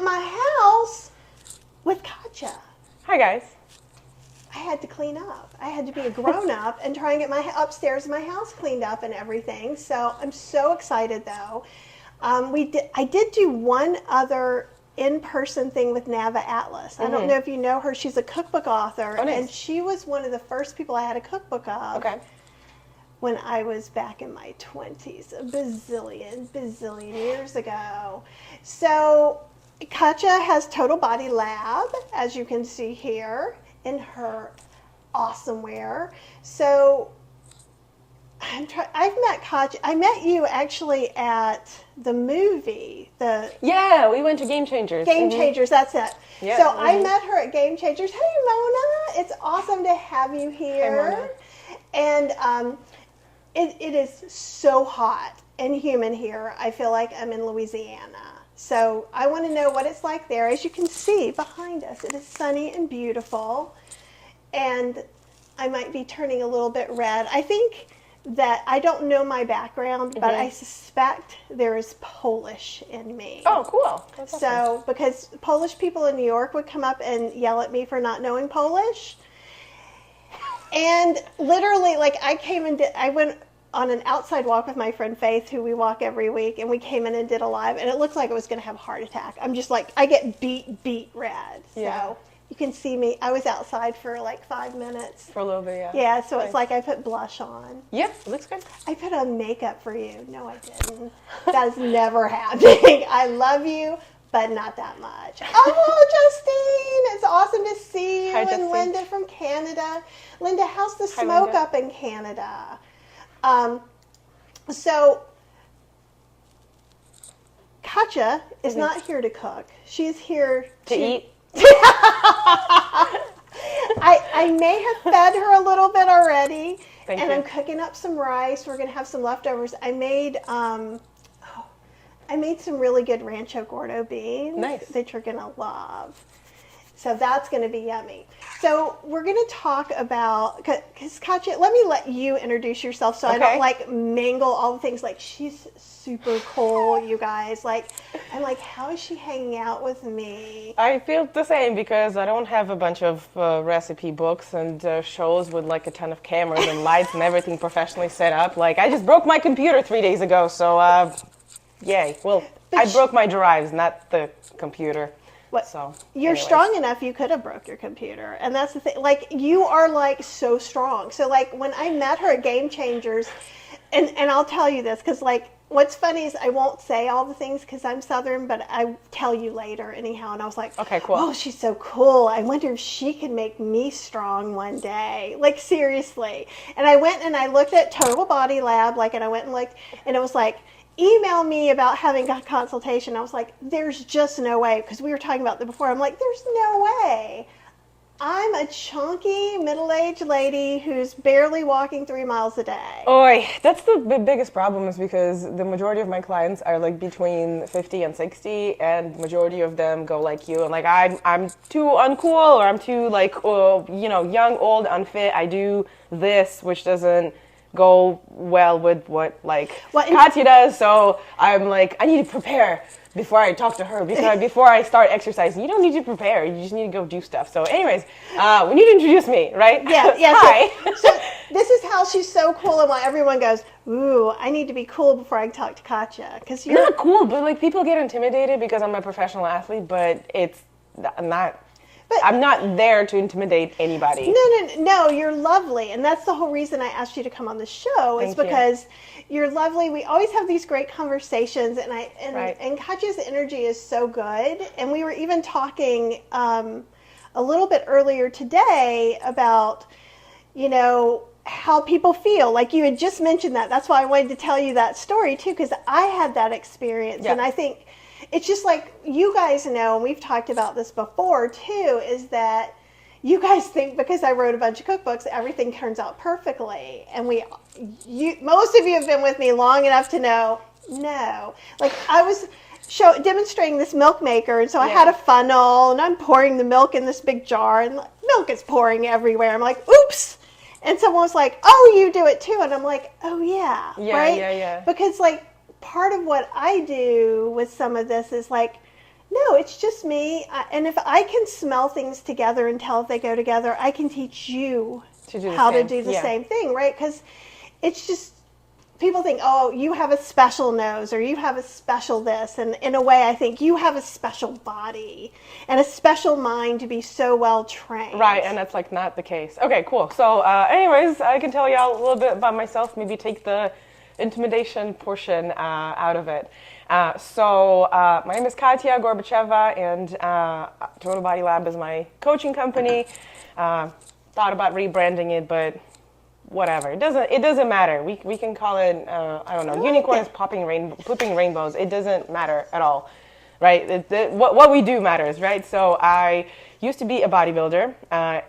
up my house with Katya. Hi, guys. I had to clean up. I had to be a grown-up and try and get my upstairs my house cleaned up and everything. So I'm so excited, though. I did do one other in-person thing with Nava Atlas. I don't know if you know her. She's a cookbook author, and she was one of the first people I had a cookbook of. Okay. When I was back in my 20s, a bazillion years ago. So Katya has TotalBodyLab, as you can see here, in her awesome wear. So I've met Katya. I met you actually at the movie. Yeah, we went to Game Changers. Game Changers, that's it. Yeah. So I met her at Game Changers. Hey, Mona. It's awesome to have you here. Hey, Mona. And it is so hot and humid here. I feel like I'm in Louisiana. So I want to know what it's like there. As you can see behind us, it is sunny and beautiful. And I might be turning a little bit red. I think that I don't know my background, but I suspect there is Polish in me. Oh, cool. That's so awesome. Because Polish people in New York would come up and yell at me for not knowing Polish. And literally, like, I went on an outside walk with my friend Faith, who we walk every week, and we came in and did a live, and it looked like I was going to have a heart attack. I'm just like, I get beat red. So you can see me. I was outside for like 5 minutes. For a little bit, yeah. Yeah, so it's like I put blush on. Yeah, it looks good. I put on makeup for you. No, I didn't. That's never happening. I love you, but not that much. Oh, Justine, it's awesome to see you. Hi, and Justine. Linda from Canada. Linda, how's the smoke Linda. up in Canada? So Katya is not here to cook. She's here To eat? I may have fed her a little bit already. Thank and you. I'm cooking up some rice. We're going to have some leftovers. I made some really good Rancho Gordo beans that you're going to love. So that's going to be yummy. So we're going to talk about, because Katya, let you introduce yourself so I don't like mangle all the things. Like, she's super cool, you guys. Like, I'm like, how is she hanging out with me? I feel the same because I don't have a bunch of recipe books and shows with like a ton of cameras and lights and everything professionally set up. Like, I just broke my computer 3 days ago, so yay. Well, I broke my drives, not the computer. So, you're strong enough, you could have broke your computer. And that's the thing. Like, you are, like, so strong. So, like, when I met her at Game Changers, and I'll tell you this, because, like, what's funny is I won't say all the things because I'm Southern, but I tell you later anyhow. And I was like, okay, cool. Oh, she's so cool. I wonder if she could make me strong one day. Like, seriously. And I went and I looked at TotalBodyLab, like, and I went and looked, and it was like, email me about having a consultation. I was like, there's just no way, because we were talking about that before. I'm like, there's no way. I'm a chunky, middle-aged lady who's barely walking 3 miles a day. Oi, that's the biggest problem is because the majority of my clients are like between 50 and 60, and majority of them go like you. And like, I'm too uncool, or I'm too like, young, old, unfit. I do this, which doesn't go well with what Katya does, so I'm like, I need to prepare before I talk to her, because before I start exercising. You don't need to prepare, you just need to go do stuff. So anyways, we need to introduce me, right? Yeah. Hi. So this is how she's so cool, and why everyone goes, ooh, I need to be cool before I can talk to Katya, because you're not cool, but like people get intimidated because I'm a professional athlete, but I'm not there to intimidate anybody. No, you're lovely. And that's the whole reason I asked you to come on the show, is because you're lovely. We always have these great conversations, and Katya's energy is so good. And we were even talking a little bit earlier today about, how people feel. Like, you had just mentioned that. That's why I wanted to tell you that story too, because I had that experience. And I think it's just like, you guys know, and we've talked about this before too, is that you guys think because I wrote a bunch of cookbooks, everything turns out perfectly. And most of you have been with me long enough to know, no. Like, I was demonstrating this milk maker, and so I had a funnel, and I'm pouring the milk in this big jar, and milk is pouring everywhere. I'm like, oops. And someone was like, oh, you do it too. And I'm like, oh yeah, right? Yeah. Because like, part of what I do with some of this is like, No, it's just me. And if I can smell things together and tell if they go together, I can teach you how to do the same thing, right? Because it's just, people think, oh, you have a special nose or you have a special this. And in a way, I think you have a special body and a special mind to be so well trained. Right, and that's like not the case. Okay, cool. So anyways, I can tell you a little bit about myself, maybe take the intimidation portion out of it. So my name is Katya Gorbacheva, and TotalBodyLab is my coaching company. Thought about rebranding it, but whatever. It doesn't matter. We can call it I don't know. Unicorns pooping rainbows. It doesn't matter at all, right? What we do matters, right? So I used to be a bodybuilder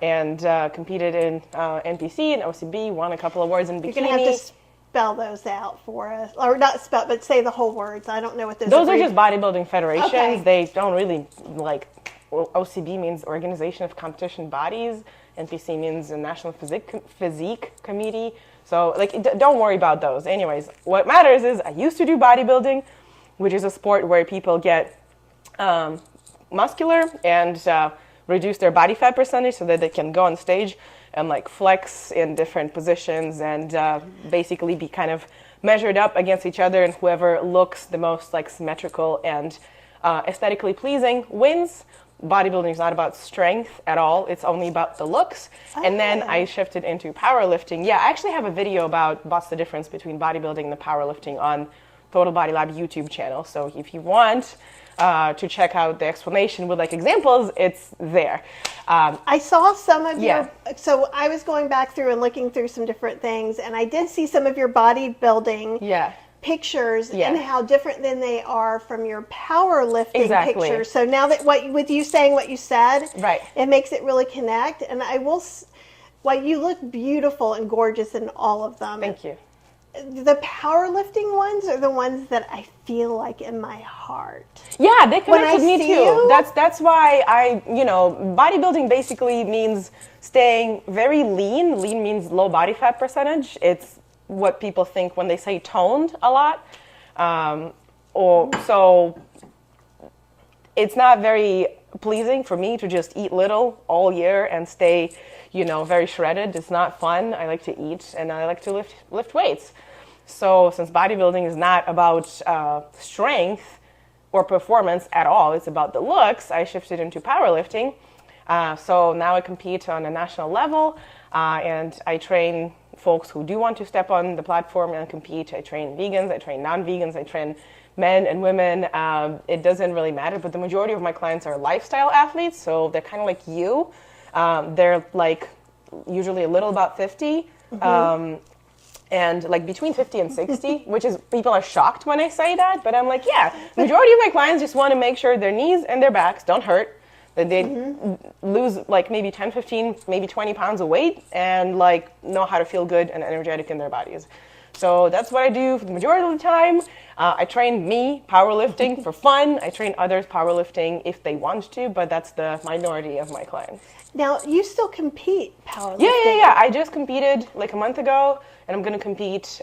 and competed in NPC and OCB. Won a couple awards in bikini. You're gonna have to spell those out for us, or not spell, but say the whole words. I don't know what those are just bodybuilding federations. Okay. They don't really like. OCB means Organization of Competition Bodies. NPC means the National Physique Committee. So, like, don't worry about those. Anyways, what matters is I used to do bodybuilding, which is a sport where people get muscular and reduce their body fat percentage so that they can go on stage and, like, flex in different positions and basically be kind of measured up against each other, and whoever looks the most, like, symmetrical and aesthetically pleasing wins. Bodybuilding is not about strength at all. It's only about the looks. And then I shifted into powerlifting. Yeah, I actually have a video about what's the difference between bodybuilding and the powerlifting on TotalBodyLab YouTube channel. So if you want to check out the explanation with like examples, it's there. I saw some of your, so I was going back through and looking through some different things, and I did see some of your bodybuilding pictures and how different then they are from your powerlifting pictures. So now that with you saying what you said, it makes it really connect. And I will, you look beautiful and gorgeous in all of them. Thank you. The powerlifting ones are the ones that I feel like in my heart. Yeah, they connect with me too. That's why bodybuilding basically means staying very lean. Lean means low body fat percentage. It's what people think when they say toned a lot. So it's not very pleasing for me to just eat little all year and stay, very shredded. It's not fun. I like to eat and I like to lift weights. So since bodybuilding is not about strength or performance at all, it's about the looks, I shifted into powerlifting. So now I compete on a national level and I train folks who do want to step on the platform and compete. I train vegans, I train non-vegans, I train men and women. It doesn't really matter, but the majority of my clients are lifestyle athletes, so they're kind of like you. They're like usually a little about 50, and like between 50 and 60, which is, people are shocked when I say that, but I'm like, majority of my clients just want to make sure their knees and their backs don't hurt, that they lose like maybe 10, 15, maybe 20 pounds of weight and like know how to feel good and energetic in their bodies. So that's what I do for the majority of the time. I train me powerlifting for fun. I train others powerlifting if they want to, but that's the minority of my clients. Now, you still compete powerlifting? Yeah. I just competed like a month ago, and I'm going to compete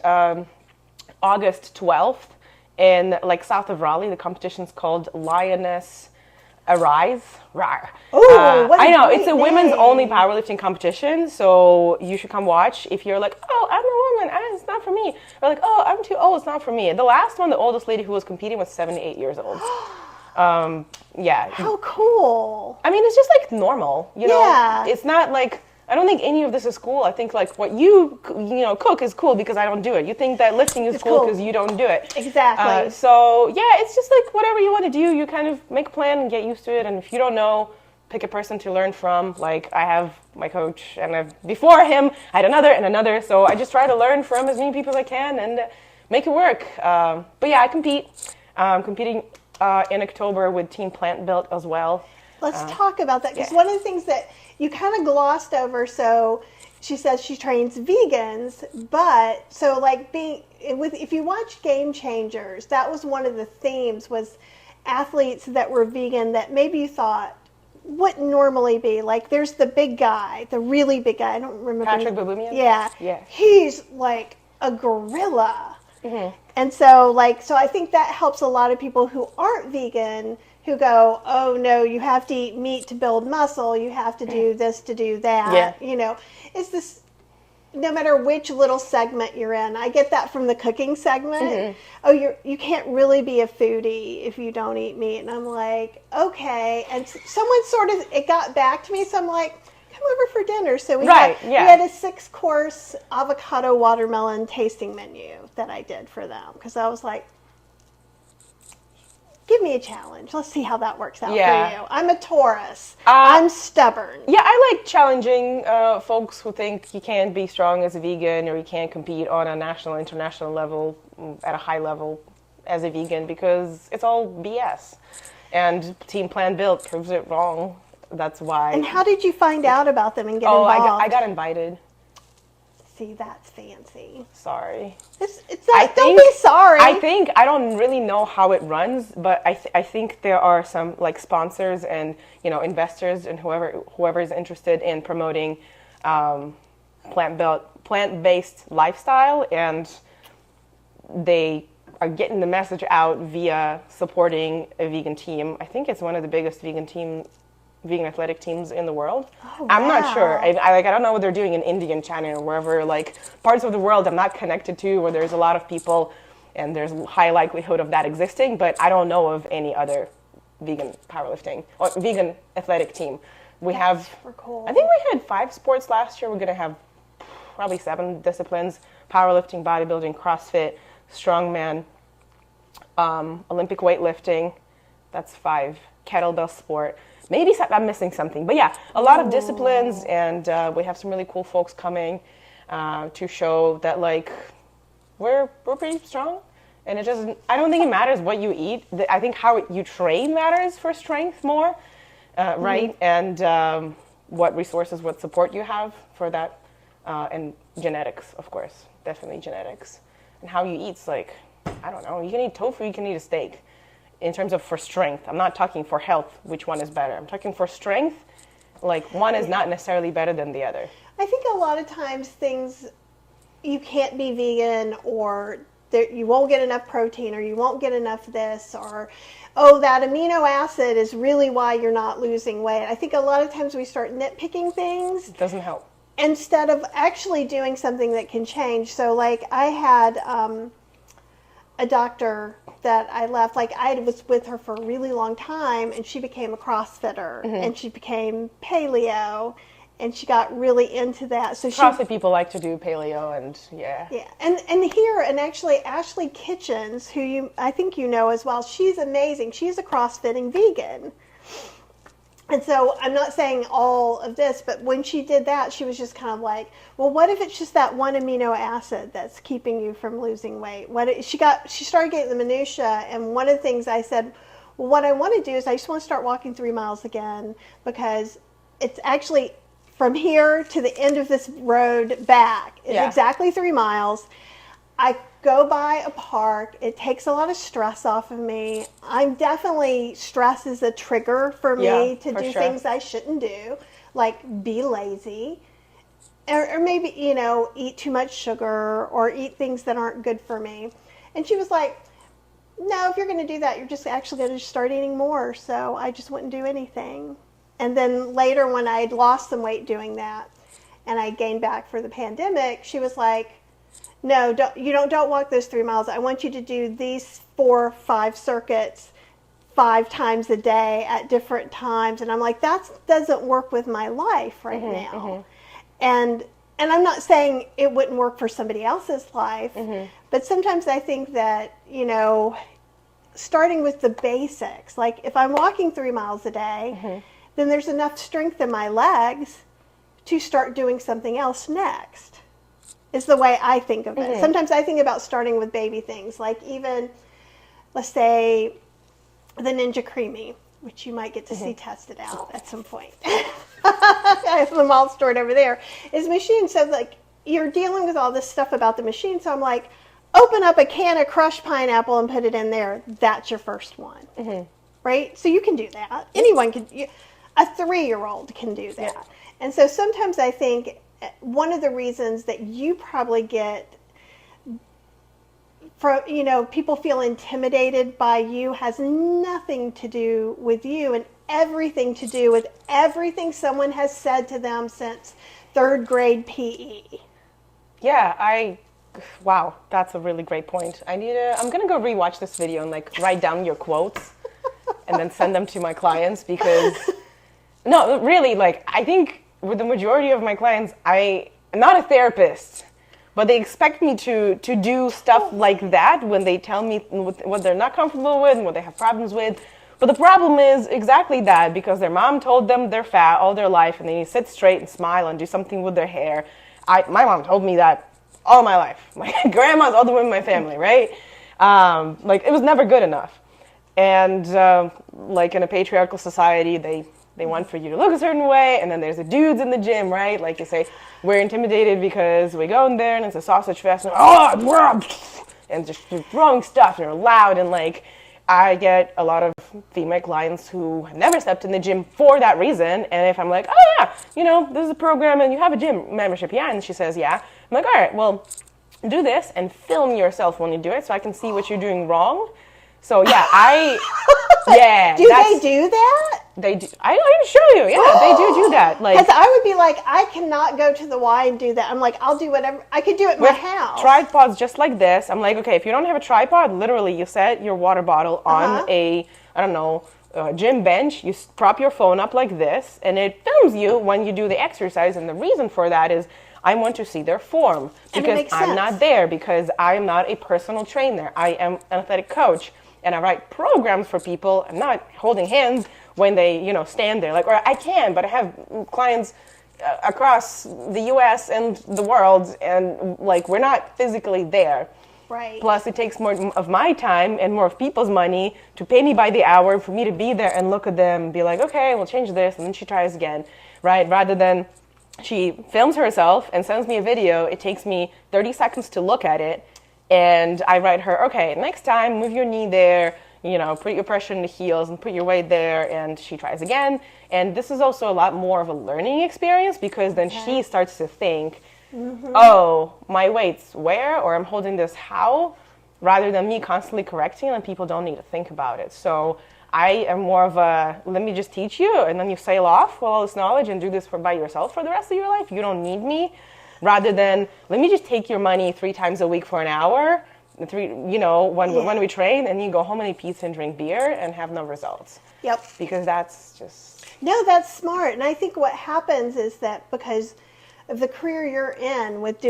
August 12th in like south of Raleigh. The competition's called Lioness Arise. I know, it's a women's only powerlifting competition, so you should come watch. If you're like, oh, I'm a woman, it's not for me. Or like, oh, I'm too old, it's not for me. The last one, the oldest lady who was competing was 78 years old. How cool. I mean, it's just like normal, It's not like, I don't think any of this is cool. I think like what you cook is cool because I don't do it. You think that lifting is cool because you don't do it. Exactly. So yeah, it's just like whatever you want to do, you kind of make a plan and get used to it. And if you don't know, pick a person to learn from. Like I have my coach, and before him, I had another and another. So I just try to learn from as many people as I can and make it work. But yeah, I compete. I'm competing in October with Team Plant Built as well. Let's talk about that, because one of the things that you kind of glossed over, so she says she trains vegans, but so like if you watch Game Changers, that was one of the themes, was athletes that were vegan that maybe you thought wouldn't normally be. Like there's the big guy, the really big guy, I don't remember. Patrick Babumian? Yeah. He's like a gorilla. Mm-hmm. And so I think that helps a lot of people who aren't vegan, who go, oh no, you have to eat meat to build muscle, you have to do this to do that. Yeah. It's this, no matter which little segment you're in. I get that from the cooking segment. Oh, you can't really be a foodie if you don't eat meat. And I'm like, okay. And someone it got back to me, so I'm like, come over for dinner. So we had a 6-course avocado watermelon tasting menu that I did for them, because I was like, give me a challenge. Let's see how that works out for you. I'm a Taurus. I'm stubborn. Yeah, I like challenging folks who think you can't be strong as a vegan, or you can't compete on a national, international level at a high level as a vegan, because it's all BS. And Team Plan Built proves it wrong. That's why. And how did you find out about them and get involved? I got invited. See, that's fancy. Sorry. Don't be sorry. I don't really know how it runs, but I think there are some like sponsors and investors and whoever is interested in promoting plant-based lifestyle, and they are getting the message out via supporting a vegan team. I think it's one of the biggest vegan athletic teams in the world. Oh, wow. I'm not sure. I don't know what they're doing in Indian China or wherever, like parts of the world I'm not connected to, where there's a lot of people and there's high likelihood of that existing, but I don't know of any other vegan powerlifting or vegan athletic team. That's super cool. I think we had 5 sports last year. We're going to have probably 7 disciplines: powerlifting, bodybuilding, CrossFit, strongman, Olympic weightlifting. That's 5. Kettlebell sport. Maybe I'm missing something, but yeah, a lot of disciplines, and we have some really cool folks coming to show that like we're pretty strong, and I don't think it matters what you eat. I think how you train matters for strength more, right? And what resources, what support you have for that, and genetics, of course, definitely genetics, and how you eat's like, I don't know, you can eat tofu, you can eat a steak. In terms of for strength, I'm not talking for health, which one is better. I'm talking for strength, like one is not necessarily better than the other. I think a lot of times things, you can't be vegan, or you won't get enough protein, or you won't get enough this, or, oh, that amino acid is really why you're not losing weight. I think a lot of times we start nitpicking things. It doesn't help. Instead of actually doing something that can change. So like I had a doctor that I left, like I was with her for a really long time, and she became a CrossFitter, and she became paleo, and she got really into that. So CrossFit people like to do paleo, and and here, and actually Ashley Kitchens, who I think you know as well, she's amazing. She's a CrossFitting vegan. And so I'm not saying all of this, but when she did that, she was just kind of like, well, what if it's just that one amino acid that's keeping you from losing weight? She started getting the minutia, and one of the things I said, well, what I want to do is I just want to start walking 3 miles again, because it's actually from here to the end of this road back. It's exactly 3 miles. I go by a park. It takes a lot of stress off of me. Stress is a trigger for me to do things I shouldn't do, like be lazy, or maybe, eat too much sugar or eat things that aren't good for me. And she was like, no, if you're going to do that, you're just actually going to start eating more. So I just wouldn't do anything. And then later, when I'd lost some weight doing that and I gained back for the pandemic, she was like, no, don't walk those 3 miles. I want you to do these 4 or 5 circuits 5 times a day at different times. And I'm like, that doesn't work with my life right now. And I'm not saying it wouldn't work for somebody else's life, but sometimes I think that, starting with the basics, like if I'm walking 3 miles a day, then there's enough strength in my legs to start doing something else next. Is the way I think of it. Sometimes I think about starting with baby things, like even, let's say, the Ninja Creamy, which you might get to see tested out at some point. I have them all stored over there. Is machine. So like you're dealing with all this stuff about the machine. So I'm like, open up a can of crushed pineapple and put it in there. That's your first one, right? So you can do that. Anyone can. A 3-year-old can do that. And so sometimes I think one of the reasons that you probably get people feel intimidated by you has nothing to do with you and everything to do with everything someone has said to them since third grade PE. Yeah, wow, that's a really great point. I'm gonna go rewatch this video and like write down your quotes and then send them to my clients because, no, really, like I think with the majority of my clients, I'm not a therapist, but they expect me to do stuff like that when they tell me what they're not comfortable with and what they have problems with. But the problem is exactly that, because their mom told them they're fat all their life and they need to sit straight and smile and do something with their hair. My mom told me that all my life. My grandma's, all the women in my family, right? Like it was never good enough. And like in a patriarchal society, they want for you to look a certain way, and then there's the dudes in the gym, right? Like you say, we're intimidated because we go in there and it's a sausage fest and just throwing stuff and they're loud, and like I get a lot of female clients who have never stepped in the gym for that reason. And if I'm like, oh yeah, this is a program and you have a gym membership, yeah, and she says yeah, I'm like, all right, well, do this and film yourself when you do it so I can see what you're doing wrong. So yeah, yeah. Do they do that? They do. I can show you. Yeah, they do that. Like, because I would be like, I cannot go to the Y and do that. I'm like, I'll do whatever. I could do it in my house. Tripods just like this. I'm like, okay, if you don't have a tripod, literally you set your water bottle on a gym bench. You prop your phone up like this, and it films you when you do the exercise. And the reason for that is I want to see their form because I'm not there, because I'm not a personal trainer. I am an athletic coach. And I write programs for people. I'm not holding hands when they, stand there. Like, or I can, but I have clients across the U.S. and the world, and like we're not physically there. Right. Plus, it takes more of my time and more of people's money to pay me by the hour for me to be there and look at them and be like, okay, we'll change this, and then she tries again, right? Rather than she films herself and sends me a video. It takes me 30 seconds to look at it. And I write her, okay, next time, move your knee there, put your pressure in the heels and put your weight there. And she tries again. And this is also a lot more of a learning experience, because then she starts to think, oh, my weight's where, or I'm holding this how, rather than me constantly correcting, and people don't need to think about it. So I am more of a, let me just teach you, and then you sail off with all this knowledge and do this by yourself for the rest of your life. You don't need me. Rather than, let me just take your money 3 times a week for an hour, when we train, and you go home and eat pizza and drink beer and have no results. Yep. Because that's just... No, that's smart. And I think what happens is that because of the career you're in with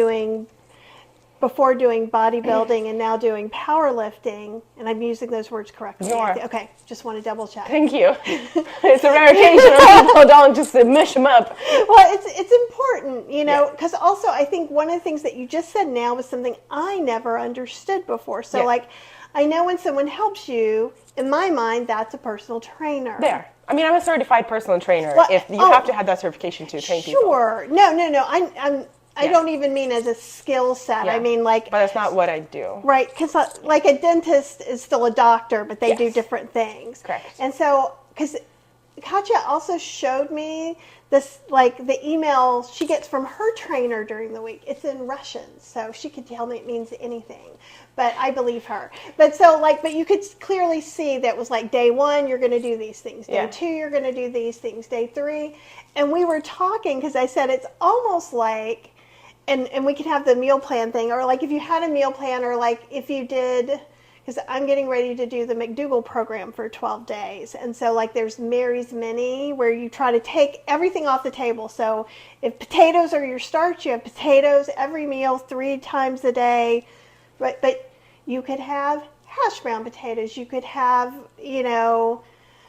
before doing bodybuilding and now doing powerlifting, and I'm using those words correctly. You are. Okay, just want to double check. Thank you. It's a rare occasion when people don't just mush them up. Well, it's important, because also I think one of the things that you just said now was something I never understood before. So like, I know when someone helps you, in my mind, that's a personal trainer. There. I mean, I'm a certified personal trainer. Well, if you have to have that certification to train people. Sure. No. I don't even mean as a skill set. I mean like... But that's not what I do. Right, because like a dentist is still a doctor, but they do different things. Correct. And so, because Katya also showed me this, like the email she gets from her trainer during the week. It's in Russian, so she could tell me it means anything. But I believe her. But you could clearly see that was like day 1, you're going to do these things. Day 2, you're going to do these things. Day 3. And we were talking, because I said it's almost like... And we could have the meal plan thing, or like if you had a meal plan, or like if you did, because I'm getting ready to do the McDougall program for 12 days. And so like there's Mary's Mini, where you try to take everything off the table. So if potatoes are your starch, you have potatoes every meal 3 times a day. But you could have hash brown potatoes. You could have,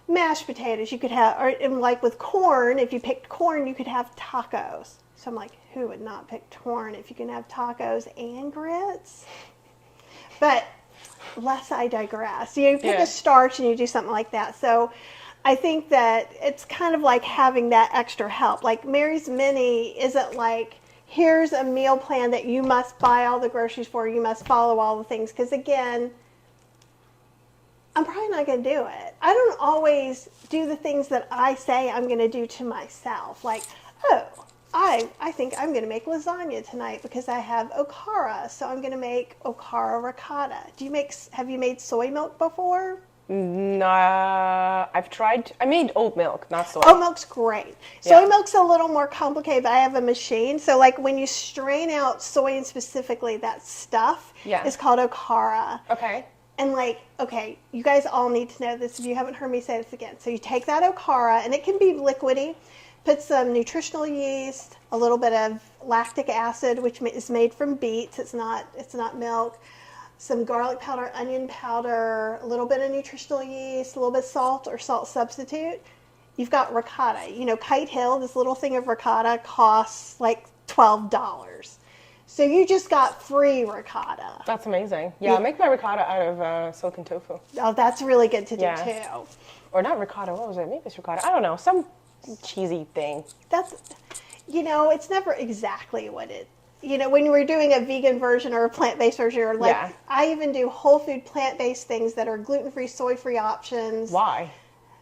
mashed potatoes. You could have, and like with corn, if you picked corn, you could have tacos. So I'm like, who would not pick corn if you can have tacos and grits? But less I digress. You pick a starch and you do something like that. So I think that it's kind of like having that extra help. Like Mary's Mini isn't like, here's a meal plan that you must buy all the groceries for, you must follow all the things. Because again, I'm probably not going to do it. I don't always do the things that I say I'm going to do to myself. Like, I think I'm going to make lasagna tonight because I have okara, so I'm going to make okara ricotta. Have you made soy milk before? Nah, I made oat milk, not soy. Oat milk's great. Soy milk's a little more complicated, but I have a machine. So like when you strain out soy and specifically that stuff is called okara. Okay. And okay, you guys all need to know this if you haven't heard me say this again. So you take that okara, and it can be liquidy, put some nutritional yeast, a little bit of lactic acid, which is made from beets. It's not milk. Some garlic powder, onion powder, a little bit of nutritional yeast, a little bit of salt or salt substitute. You've got ricotta. You know, Kite Hill, this little thing of ricotta costs like $12. So you just got free ricotta. That's amazing. Yeah, I make my ricotta out of silken tofu. Oh, that's really good to do too. Or not ricotta, what was it? Maybe it's ricotta. I don't know, some cheesy thing. It's never exactly what it. When we're doing a vegan version or a plant-based version, or I even do whole food plant-based things that are gluten-free, soy-free options. Why?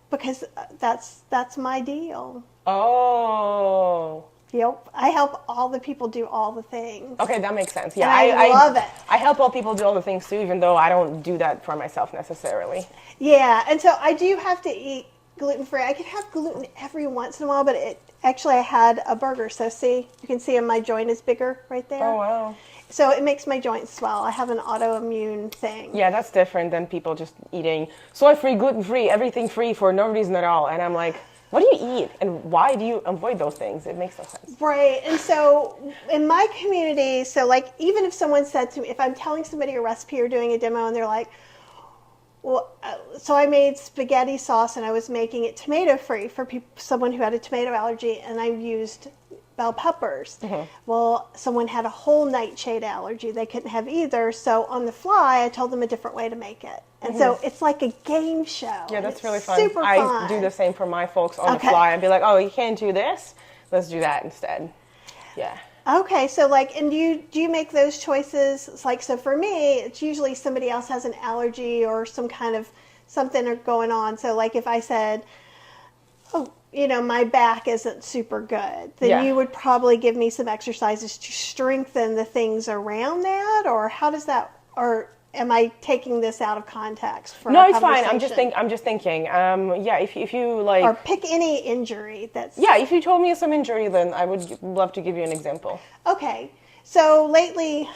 Because that's my deal. Oh. Yep. I help all the people do all the things. Okay, that makes sense. Yeah, and I love it. I help all people do all the things too, even though I don't do that for myself necessarily. Yeah, and so I do have to eat gluten-free. I can have gluten every once in a while, but I had a burger. So you can see my joint is bigger right there. Oh, wow. So it makes my joints swell. I have an autoimmune thing. Yeah, that's different than people just eating soy-free, gluten-free, everything free for no reason at all. And I'm like, what do you eat? And why do you avoid those things? It makes no sense. Right. And so in my community, even if someone said to me, if I'm telling somebody a recipe or doing a demo and they're like, well, so I made spaghetti sauce and I was making it tomato-free for someone who had a tomato allergy, and I used bell peppers. Mm-hmm. Well, someone had a whole nightshade allergy. They couldn't have either. So on the fly, I told them a different way to make it. And so it's like a game show. Yeah, that's really fun. Super fun. I do the same for my folks on the fly. I'd be like, oh, you can't do this? Let's do that instead. Yeah. Okay, so and do you make those choices? So for me, it's usually somebody else has an allergy or some kind of something going on. So if I said, oh, my back isn't super good, then you would probably give me some exercises to strengthen the things around that, or how does that, or am I taking this out of context for No, it's fine. I'm just thinking. If you or pick any injury that's. Yeah, if you told me some injury, then I would love to give you an example. Okay, so lately,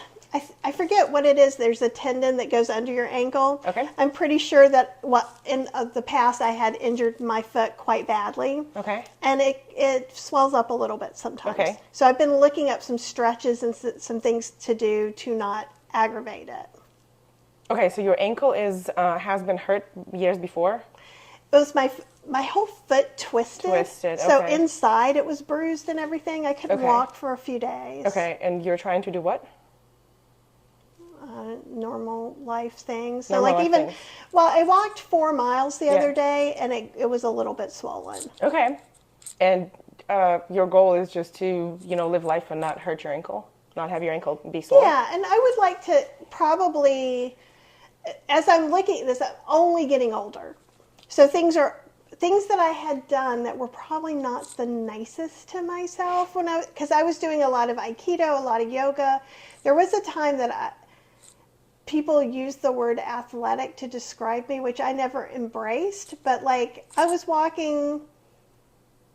I forget what it is. There's a tendon that goes under your ankle. Okay. I'm pretty sure that in the past I had injured my foot quite badly. Okay. And it swells up a little bit sometimes. Okay. So I've been looking up some stretches and some things to do to not aggravate it. Okay, so your ankle has been hurt years before? It was my whole foot twisted. Okay. So inside it was bruised and everything. I couldn't walk for a few days. Okay, and you're trying to do what? Normal life things. So things. I walked 4 miles the other day, and it was a little bit swollen. Okay, and your goal is just to live life and not hurt your ankle, not have your ankle be sore. Yeah, and I would like to probably, as I'm looking at this, I'm only getting older, so things that I had done that were probably not the nicest to myself because I was doing a lot of Aikido, a lot of yoga. There was a time that people use the word athletic to describe me, which I never embraced, but I was walking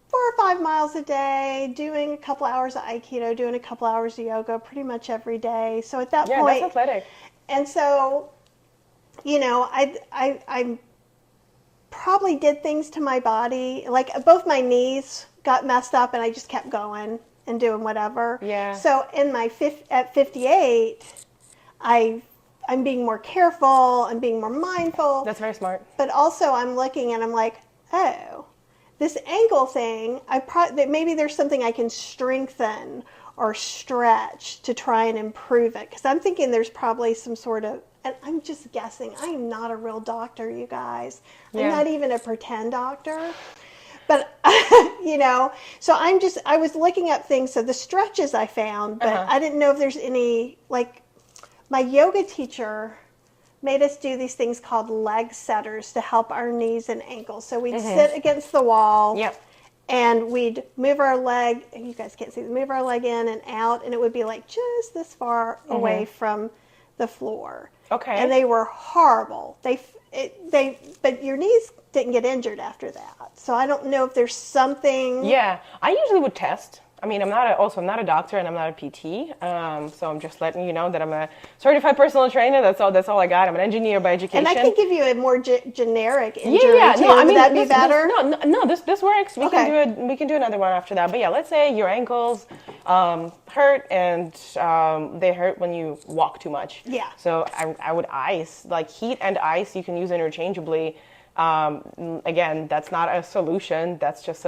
4 or 5 miles a day, doing a couple hours of Aikido, doing a couple hours of yoga pretty much every day. So at that point, that's athletic. And so, I probably did things to my body, both my knees got messed up, and I just kept going and doing whatever. Yeah. So at 58, I'm being more careful, I'm being more mindful. That's very smart. But also I'm looking and I'm like, oh, this ankle thing, maybe there's something I can strengthen or stretch to try and improve it. Because I'm thinking there's probably some sort of, and I'm just guessing, I am not a real doctor, you guys. I'm not even a pretend doctor. But, so I was looking up things, so the stretches I found, but I didn't know if there's any, my yoga teacher made us do these things called leg setters to help our knees and ankles. So we'd sit against the wall and we'd move our leg, you guys can't see, move our leg in and out, and it would be like just this far away from the floor. Okay. And they were horrible. But your knees didn't get injured after that. So I don't know if there's something. Yeah, I usually would test. I mean, I'm not a doctor and I'm not a PT, so I'm just letting you know that I'm a certified personal trainer. That's all I got. I'm an engineer by education. And I can give you a more generic injury too. No, I mean, would that be better? This works. We can do another one after that. But yeah, let's say your ankles hurt and they hurt when you walk too much. Yeah. So I would ice, like heat and ice you can use interchangeably. Again, that's not a solution. That's just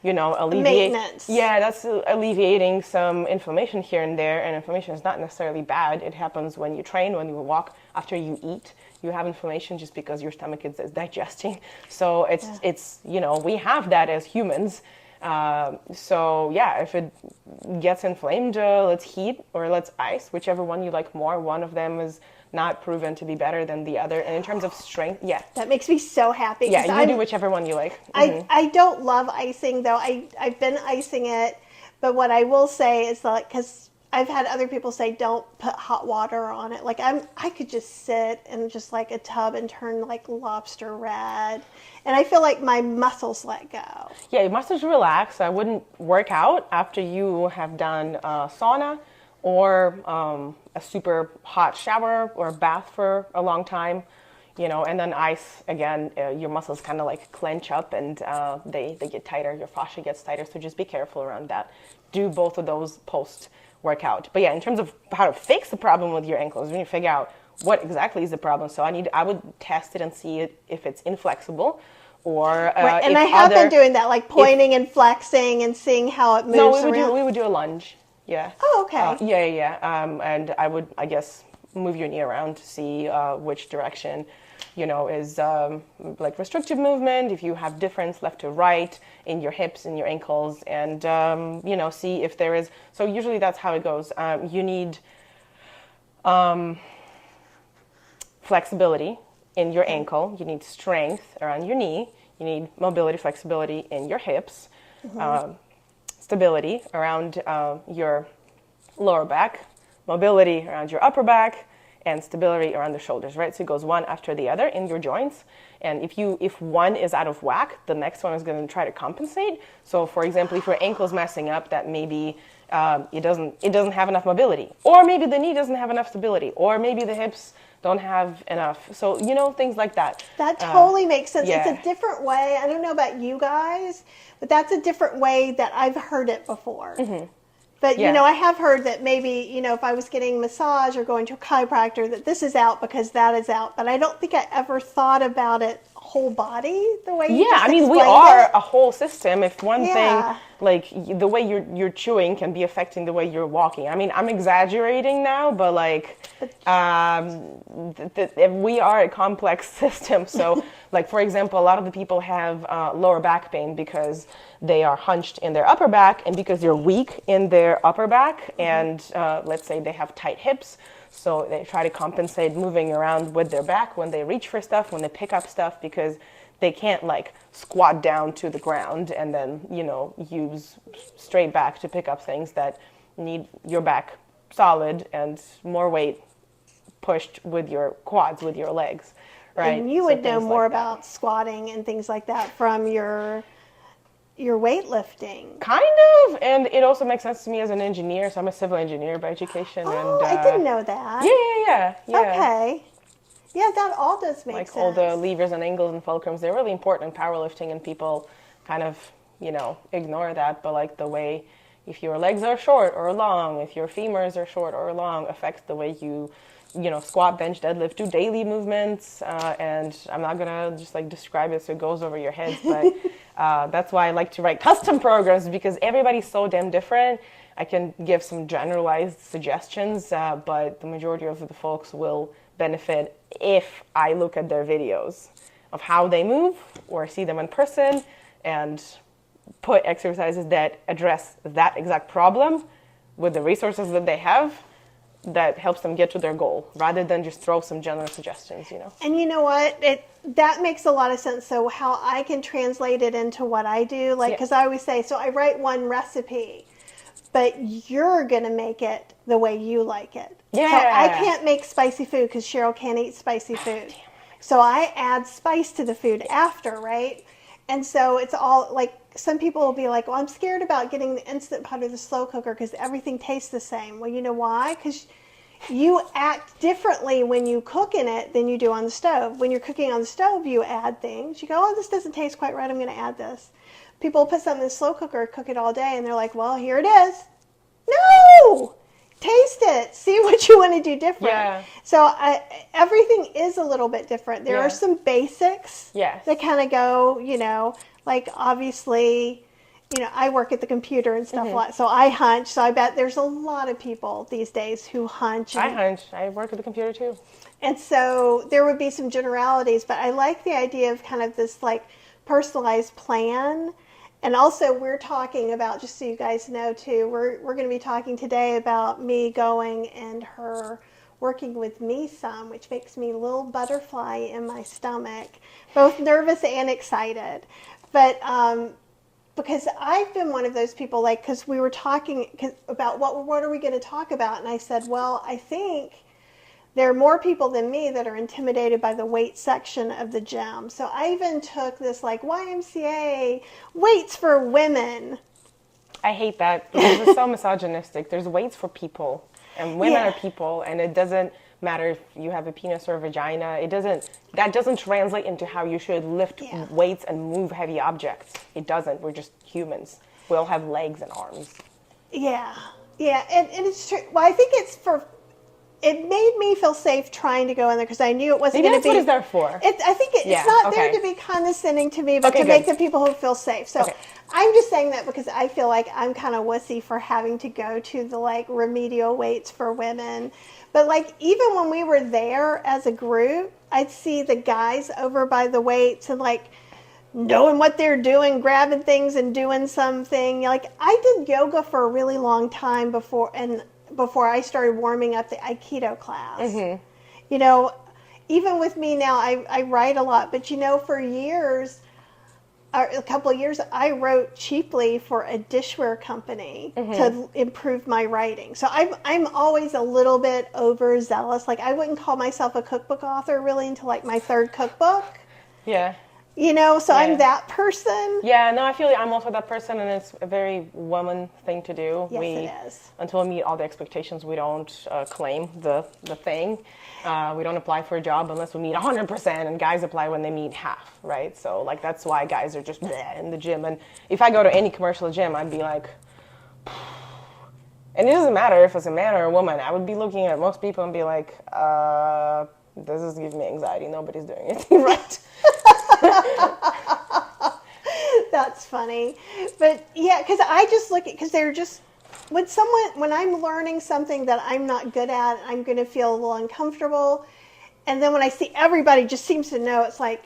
maintenance. Yeah, that's alleviating some inflammation here and there, and inflammation is not necessarily bad. It happens when you train, when you walk, after you eat. You have inflammation just because your stomach is digesting. So it's we have that as humans. So yeah, if it gets inflamed, let's heat or let's ice, whichever one you like more. One of them is not proven to be better than the other. And in terms of strength, yeah. That makes me so happy. Yeah, you do whichever one you like. Mm-hmm. I don't love icing, though. I've been icing it. But what I will say is that, because I've had other people say don't put hot water on it. Like I could just sit in just like a tub and turn like lobster red. And I feel like my muscles let go. Yeah, your muscles relax. I wouldn't work out after you have done sauna or a super hot shower or a bath for a long time, and then ice, again, your muscles kind of like clench up and they get tighter, your fascia gets tighter, so just be careful around that. Do both of those post-workout. But yeah, in terms of how to fix the problem with your ankles, we need to figure out what exactly is the problem. So I would test it and see if it's inflexible or right. And I have been doing that, like pointing and flexing and seeing how it moves around. We would do a lunge. Yeah. Oh, okay. Yeah. And I would, I guess, move your knee around to see which direction, is like restrictive movement, if you have difference left to right in your hips and your ankles, and, see if there is. So usually that's how it goes. You need flexibility in your ankle. You need strength around your knee. You need mobility, flexibility in your hips. Mm-hmm. Stability around your lower back, mobility around your upper back, and stability around the shoulders, right? So it goes one after the other in your joints. And if one is out of whack, the next one is going to try to compensate. So for example, if your ankle's messing up, that maybe it doesn't have enough mobility, or maybe the knee doesn't have enough stability, or maybe the hips don't have enough. So, things like that. That totally makes sense. Yeah. It's a different way. I don't know about you guys, but that's a different way that I've heard it before. Mm-hmm. But, I have heard that maybe, if I was getting massage or going to a chiropractor, that this is out because that is out. But I don't think I ever thought about it whole body the way you just explained we are it. A whole system. If one thing, like the way you're chewing can be affecting the way you're walking. I mean, I'm exaggerating now, but we are a complex system. So like, for example, a lot of the people have lower back pain because they are hunched in their upper back and because they're weak in their upper back. And let's say they have tight hips. So they try to compensate moving around with their back when they reach for stuff, when they pick up stuff, because they can't like squat down to the ground and then, use straight back to pick up things that need your back solid and more weight pushed with your quads, with your legs, right? And you would know more about squatting and things like that from your weightlifting. Kind of, and it also makes sense to me as an engineer. So I'm a civil engineer by education. Oh, and I didn't know that. Yeah. Okay. Yeah, that all does make sense. Like all the levers and angles and fulcrums, they're really important in powerlifting, and people kind of, ignore that. But like the way, if your legs are short or long, if your femurs are short or long, affects the way you squat, bench, deadlift, do daily movements. And I'm not gonna just like describe it so it goes over your heads, but that's why I like to write custom programs, because everybody's so damn different. I can give some generalized suggestions, but the majority of the folks will benefit if I look at their videos of how they move or see them in person and put exercises that address that exact problem with the resources that they have. that helps them get to their goal, rather than just throw some general suggestions, you know. And you know what? That makes a lot of sense. So how I can translate it into what I do, like, because I always say, so I write one recipe, but you're going to make it the way you like it. Yeah. So I can't make spicy food because Cheryl can't eat spicy food. So I add spice to the food after, right? And so it's all like, some people will be like, well, I'm scared about getting the Instant Pot or the slow cooker because everything tastes the same. Well, you know why? Because you act differently when you cook in it than you do on the stove. When you're cooking on the stove, you add things. You go, oh, this doesn't taste quite right. I'm going to add this. People put something in the slow cooker, cook it all day, and they're like, well, here it is. No! Taste it. See what you want to do different. Yeah. So everything is a little bit different. There are some basics that kind of go, you know, like obviously, you know, I work at the computer and stuff a lot, so I hunch. So I bet there's a lot of people these days who hunch. I hunch. I work at the computer too. And so there would be some generalities, but I like the idea of kind of this like personalized plan. And also we're talking about, just so you guys know too, we're going to be talking today about me going and her working with me some, which makes me a little butterfly in my stomach, both nervous and excited. But because I've been one of those people, like, because we were talking about what are we going to talk about? And I said, well, I think there are more people than me that are intimidated by the weight section of the gym. So I even took this like YMCA weights for women. I hate that because it's so misogynistic. There's weights for people, and women are people, and it doesn't matter if you have a penis or a vagina. That doesn't translate into how you should lift weights and move heavy objects. It doesn't. We're just humans. We all have legs and arms. Yeah. And it's true. Well, I think it made me feel safe trying to go in there because I knew it wasn't going to be. That's what it's there for. I think it's not there to be condescending to me, but to make the people who feel safe. So I'm just saying that because I feel like I'm kind of wussy for having to go to the like remedial weights for women. But like even when we were there as a group, I'd see the guys over by the weights and like knowing what they're doing, grabbing things and doing something. Like I did yoga for a really long time before I started warming up the Aikido class. Mm-hmm. You know, even with me now, I write a lot, but you know, for years, a couple of years, I wrote cheaply for a dishware company to improve my writing. So I'm always a little bit overzealous. Like I wouldn't call myself a cookbook author really until like my third cookbook. Yeah. You know, so I'm that person. Yeah, no, I feel like I'm also that person, and it's a very woman thing to do. Yes, it is. Until we meet all the expectations, we don't claim the thing. We don't apply for a job unless we meet 100%, and guys apply when they meet half, right? So, like, that's why guys are just bleh in the gym. And if I go to any commercial gym, I'd be like, and it doesn't matter if it's a man or a woman. I would be looking at most people and be like, this is giving me anxiety. Nobody's doing anything right. That's funny. But yeah, because I just look at, because they're just, when I'm learning something that I'm not good at, I'm going to feel a little uncomfortable. And then when I see everybody just seems to know, it's like,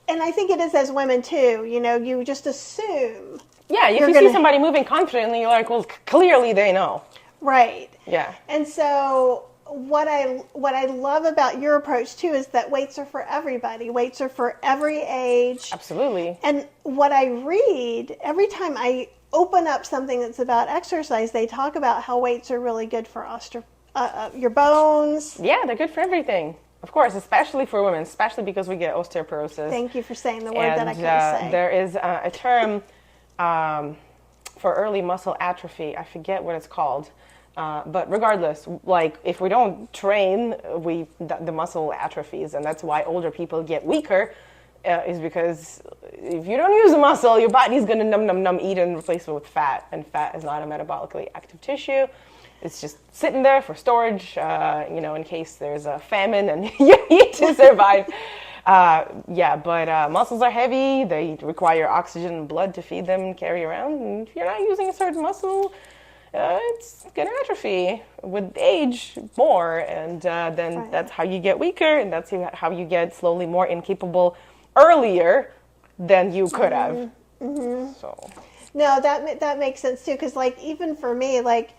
and I think it is as women too, you know, you just assume. Yeah, if you see somebody moving confidently, you're like, well, clearly they know. Right. Yeah. And so what I love about your approach too is that weights are for everybody. Weights are for every age. Absolutely. And what I read, every time I open up something that's about exercise, they talk about how weights are really good for your bones. Yeah, they're good for everything. Of course, especially for women, especially because we get osteoporosis. Thank you for saying the word that I couldn't say. There is a term for early muscle atrophy. I forget what it's called. But regardless, like if we don't train, the muscle atrophies, and that's why older people get weaker, is because if you don't use the muscle, your body's going to eat and replace it with fat, and fat is not a metabolically active tissue. It's just sitting there for storage, in case there's a famine and you need to survive. But muscles are heavy. They require oxygen and blood to feed them and carry around. And if you're not using a certain muscle, it's going to atrophy with age more, and then that's how you get weaker, and that's how you get slowly more incapable earlier than you could have. Mm-hmm. So no, that makes sense too, because like even for me, like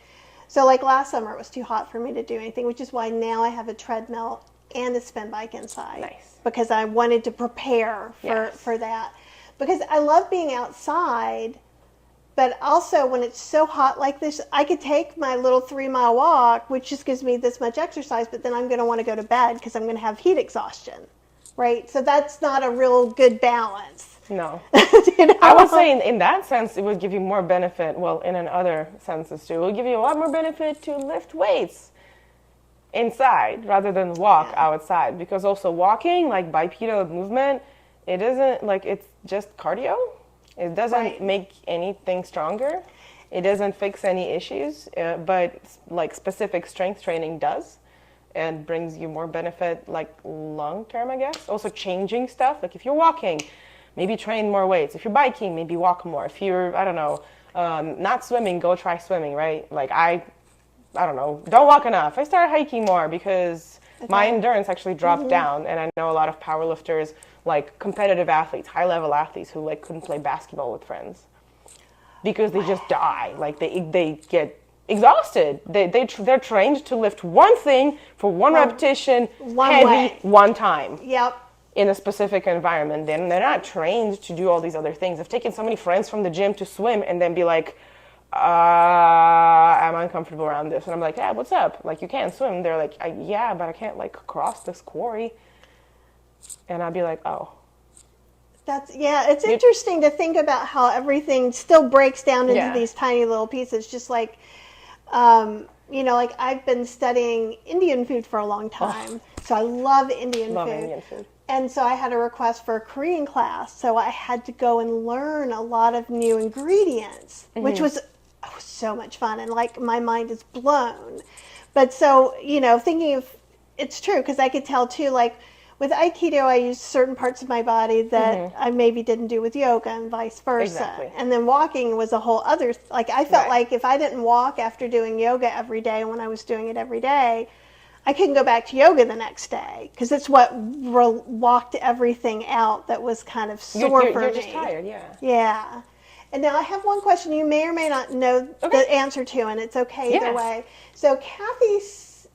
So like last summer, it was too hot for me to do anything, which is why now I have a treadmill and a spin bike inside. Nice. Because I wanted to prepare for that. Because I love being outside, but also when it's so hot like this, I could take my little 3-mile walk, which just gives me this much exercise, but then I'm going to want to go to bed because I'm going to have heat exhaustion, right? So that's not a real good balance. No. You know? I would say in that sense, it would give you more benefit. Well, in other senses too, it would give you a lot more benefit to lift weights inside rather than walk outside. Because also walking, like bipedal movement, it isn't like, it's just cardio. It doesn't make anything stronger. It doesn't fix any issues, but like specific strength training does. And brings you more benefit, like long term, I guess. Also changing stuff, like if you're walking, maybe train more weights. If you're biking, maybe walk more. If you're, I don't know, not swimming, go try swimming, right? Like I don't know, don't walk enough. I started hiking more because my endurance actually dropped down. And I know a lot of powerlifters, like competitive athletes, high level athletes who like couldn't play basketball with friends because they just die. Like they get exhausted. They're trained to lift one thing for one repetition, heavy, one time. Yep. In a specific environment. Then they're not trained to do all these other things. I've taken so many friends from the gym to swim and then be like, I'm uncomfortable around this. And I'm like, yeah, what's up? Like, you can't swim. They're like, yeah, but I can't like cross this quarry. And I'd be like, oh. It's interesting to think about how everything still breaks down into these tiny little pieces, just like, you know, like I've been studying Indian food for a long time, so I love Indian food. And so I had a request for a Korean class, so I had to go and learn a lot of new ingredients, which was so much fun, and like my mind is blown. But so, you know, thinking of, it's true, because I could tell too, like with Aikido, I used certain parts of my body that I maybe didn't do with yoga and vice versa. Exactly. And then walking was a whole other, like I felt like if I didn't walk after doing yoga every day, when I was doing it every day, I couldn't go back to yoga the next day because it's what walked everything out that was kind of sore for me. You're just tired, Yeah. And now I have one question you may or may not know the answer to, and it's okay either way. So Kathy's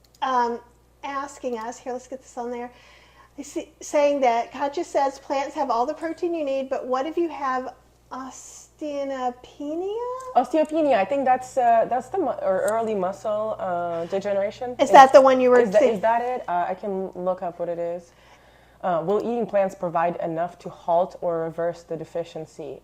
asking us, here, let's get this on there, saying that Katya says plants have all the protein you need, but what if you have osteopenia? Osteopenia, I think that's the early muscle degeneration. Is that the one you were saying? Is that it? I can look up what it is. Will eating plants provide enough to halt or reverse the deficiency?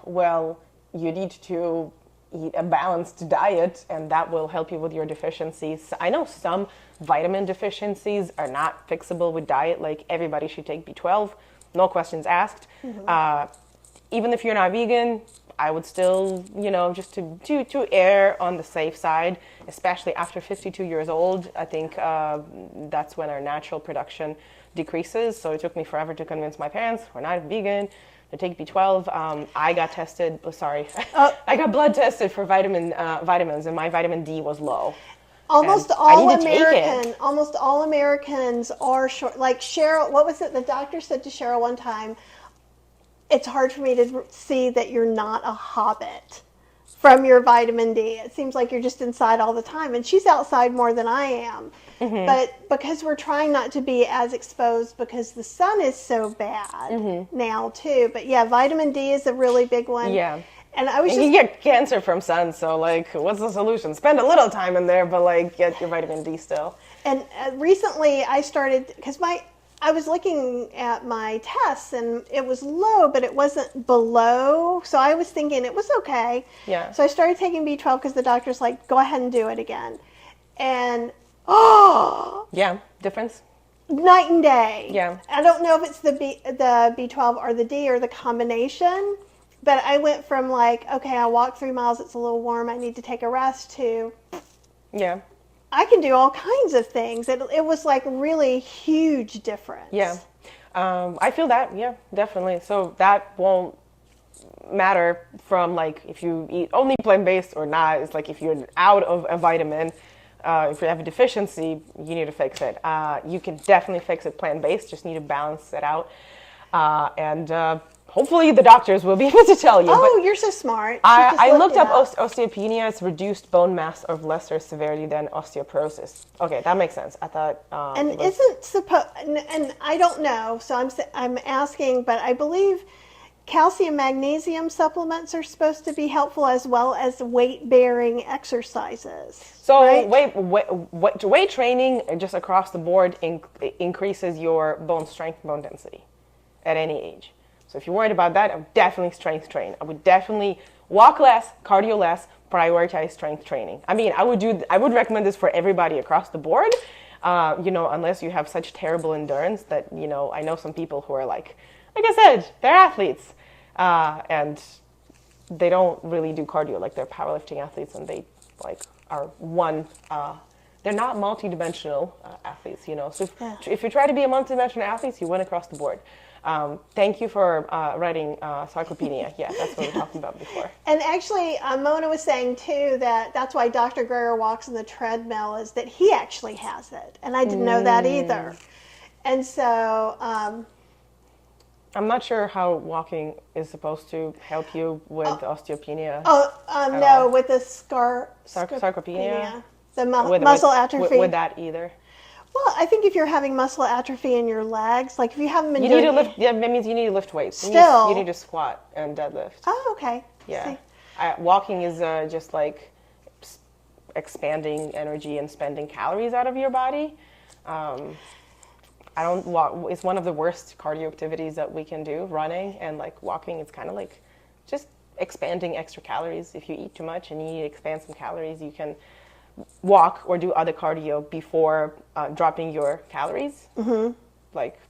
Well, you need to eat a balanced diet, and that will help you with your deficiencies. I know some vitamin deficiencies are not fixable with diet, like everybody should take B12, no questions asked. Even if you're not vegan, I would still, you know, just to err on the safe side, especially after 52 years old. I think that's when our natural production decreases. So it took me forever to convince my parents we're not vegan to take B12. I got tested. I got blood tested for vitamins, and my vitamin D was low. Almost all Americans are short. Like Cheryl, what was it? The doctor said to Cheryl one time, it's hard for me to see that you're not a hobbit from your vitamin D. It seems like you're just inside all the time. And she's outside more than I am. But because we're trying not to be as exposed because the sun is so bad now too. But yeah, vitamin D is a really big one. Yeah. And I was you get cancer from sun, so like, what's the solution? Spend a little time in there, but like, get your vitamin D still. And recently I started, because I was looking at my tests and it was low, but it wasn't below. So I was thinking it was okay. Yeah. So I started taking B12 because the doctor's like, go ahead and do it again. And yeah, difference. Night and day. Yeah. I don't know if it's the B12 or the D or the combination, but I went from like, okay, I walked 3 miles, it's a little warm, I need to take a rest, to I can do all kinds of things. It was like really huge difference. Yeah. I feel that, yeah, definitely. So that won't matter from like if you eat only plant-based or not. It's like if you're out of a vitamin, if you have a deficiency, you need to fix it. You can definitely fix it plant-based, just need to balance it out. And hopefully the doctors will be able to tell you. Oh, you're so smart. I looked up osteopenia. It's reduced bone mass of lesser severity than osteoporosis. Okay, that makes sense. I thought. And isn't supposed, and I don't know, so I'm asking, but I believe calcium magnesium supplements are supposed to be helpful as well as weight-bearing exercises. So right? weight training just across the board increases your bone strength, bone density at any age. So if you're worried about that, I would definitely strength train. I would definitely walk less, cardio less, prioritize strength training. I mean, I would recommend this for everybody across the board, unless you have such terrible endurance that, I know some people who are like I said, they're athletes, and they don't really do cardio, like they're powerlifting athletes, and they are they're not multidimensional athletes, So if you try to be a multidimensional athlete, you win across the board. Thank you for writing sarcopenia. Yeah, that's what we were talking about before. And actually, Mona was saying too that's why Dr. Greger walks on the treadmill, is that he actually has it, and I didn't know that either. And so. I'm not sure how walking is supposed to help you with osteopenia. No, with the sarcopenia. The muscle atrophy. With that either. Well, I think if you're having muscle atrophy in your legs, like if you haven't been doing... that means you need to lift weights. Still. You need to squat and deadlift. Oh, okay. Yeah. Walking is just like expanding energy and spending calories out of your body. I don't walk. It's one of the worst cardio activities that we can do, running, and walking. It's kind of like just expanding extra calories. If you eat too much and you need to expand some calories, you can walk or do other cardio before dropping your calories. Mm-hmm.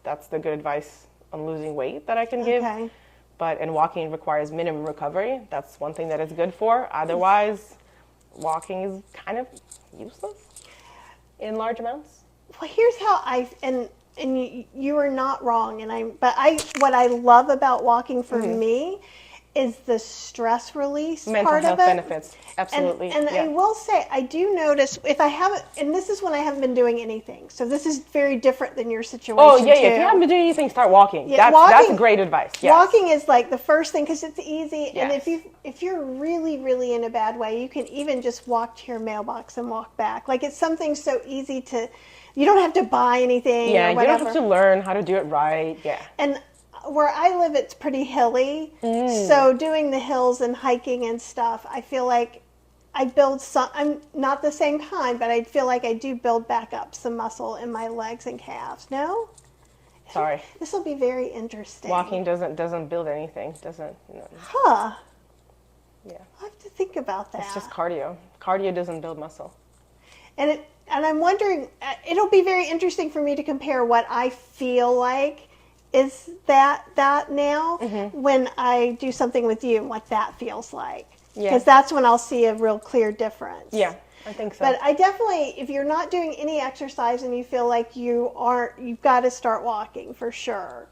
That's the good advice on losing weight that I can give. And walking requires minimum recovery. That's one thing that it's good for. Otherwise, walking is kind of useless in large amounts. Well, here's how and you are not wrong, what I love about walking for me is the stress release mental part health of it. Benefits, absolutely. And I will say, I do notice if I haven't, and this is when I haven't been doing anything. So this is very different than your situation. Oh yeah, too. If you haven't been doing anything, start walking. Yeah, that's great advice. Yes. Walking is the first thing because it's easy, yes. And if you're really, really in a bad way, you can even just walk to your mailbox and walk back. It's something so easy to. You don't have to buy anything. Yeah, or whatever. You don't have to learn how to do it right. Yeah. And where I live, it's pretty hilly. So doing the hills and hiking and stuff, I feel like I build some. I'm not the same kind, but I feel like I do build back up some muscle in my legs and calves. No. Sorry. This will be very interesting. Walking doesn't build anything. Doesn't. Huh. Yeah. I'll have to think about that. It's just cardio. Cardio doesn't build muscle. And I'm wondering, it'll be very interesting for me to compare what I feel like is that now when I do something with you and what that feels like. Because that's when I'll see a real clear difference. Yeah, I think so. But I definitely, if you're not doing any exercise and you feel like you've got to start walking for sure.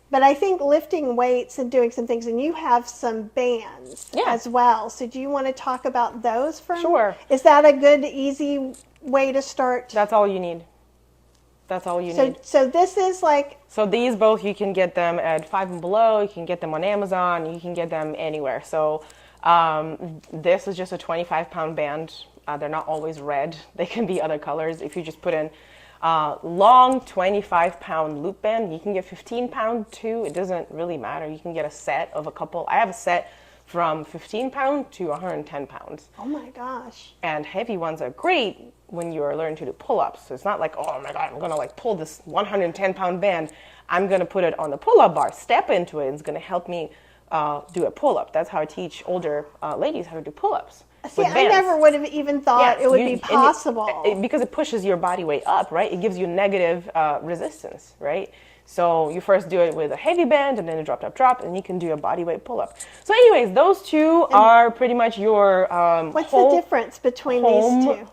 But I think lifting weights and doing some things, and you have some bands as well. So do you want to talk about those for me? Sure. Is that a good, easy way to start? That's all you need. That's all you need. So this is So these both, you can get them at Five and Below. You can get them on Amazon. You can get them anywhere. So this is just a 25-pound band. They're not always red. They can be other colors. If you just put in long 25-pound loop band, you can get 15-pound too. It doesn't really matter. You can get a set of a couple. I have a set from 15 pounds to 110 pounds. Oh my gosh. And heavy ones are great when you're learning to do pull-ups. So it's not like, oh my God, I'm gonna pull this 110-pound band. I'm gonna put it on the pull-up bar, step into it. It's gonna help me do a pull-up. That's how I teach older ladies how to do pull-ups. See, I never would have even thought it would be possible. Because it pushes your body weight up, right? It gives you negative resistance, right? So you first do it with a heavy band, and then a drop, and you can do a body weight pull-up. So anyways, those two are pretty much your what's the difference between these two?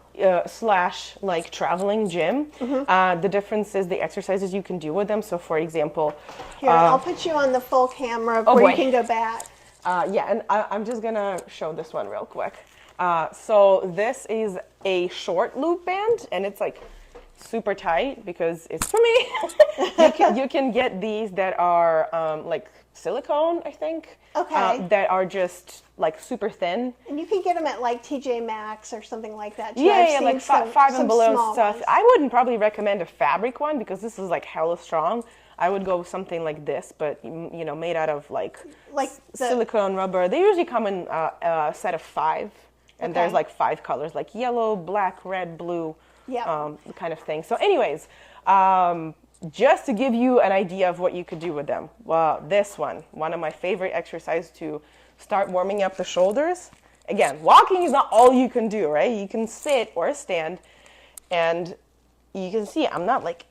/ traveling gym. The difference is the exercises you can do with them. So for example... Here, I'll put you on the full camera where you can go back. And I'm just going to show this one real quick. So this is a short loop band, and it's super tight because it's for me. You can get these that are silicone, I think. Okay. That are just like super thin. And you can get them at like TJ Maxx or something like that too. Yeah, like five and below stuff. Ones. I wouldn't probably recommend a fabric one because this is like hella strong. I would go with something like this, but you know, made out of like silicone rubber. They usually come in a set of 5, and there's like 5 colors, like yellow, black, red, blue, kind of thing. So, anyways, just to give you an idea of what you could do with them. Well, this one of my favorite exercises to start warming up the shoulders. Again, walking is not all you can do, right? You can sit or stand, and you can see I'm not like,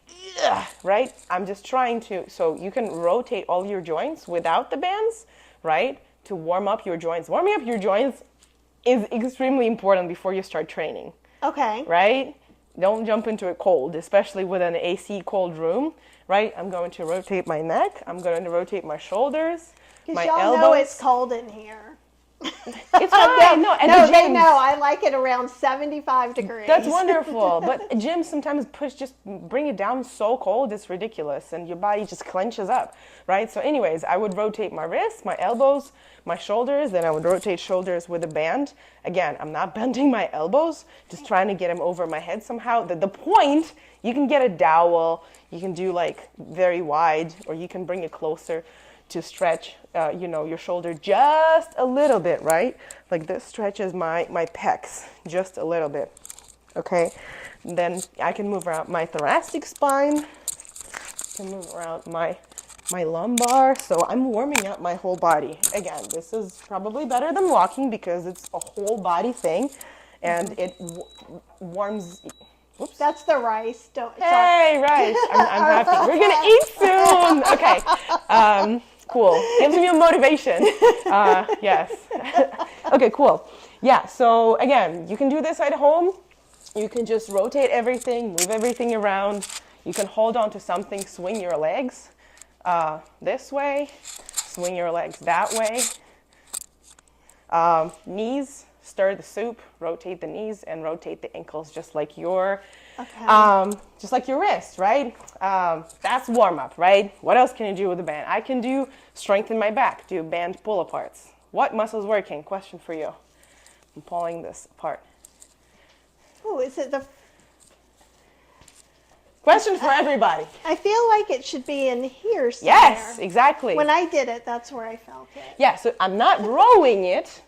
right? I'm just trying to, so you can rotate all your joints without the bands, right? To warm up your joints. Warming up your joints is extremely important before you start training. Okay. Right? Don't jump into it cold, especially with an AC cold room, right? I'm going to rotate my neck. I'm going to rotate my shoulders, my elbows. Y'all know it's cold in here. It's fine. No, they know. I like it around 75 degrees. That's wonderful. But gyms sometimes just bring it down so cold, it's ridiculous. And your body just clenches up, right? So anyways, I would rotate my wrists, my elbows, my shoulders. Then I would rotate shoulders with a band. Again, I'm not bending my elbows, just trying to get them over my head somehow. The point, you can get a dowel. You can do like very wide, or you can bring it closer to stretch, your shoulder just a little bit, right? Like this stretches my pecs just a little bit, okay? And then I can move around my thoracic spine. I can move around my lumbar. So I'm warming up my whole body. Again, this is probably better than walking because it's a whole body thing, and it warms. Whoops. That's the rice. Hey, rice. I'm happy. We're gonna eat soon. Okay. Cool. Gives me a motivation. Yes. Okay, cool. Yeah, so again, you can do this at home. You can just rotate everything, move everything around. You can hold on to something, swing your legs this way, swing your legs that way. Knees, stir the soup, rotate the knees and rotate the ankles just like your wrist, right? That's warm up, right? What else can you do with the band? I can do strengthen my back, do band pull aparts. What muscle's working? Question for you. I'm pulling this apart. Oh, is it the... Question for everybody. I feel like it should be in here somewhere. Yes, exactly. When I did it, that's where I felt it. Yeah, so I'm not rowing it.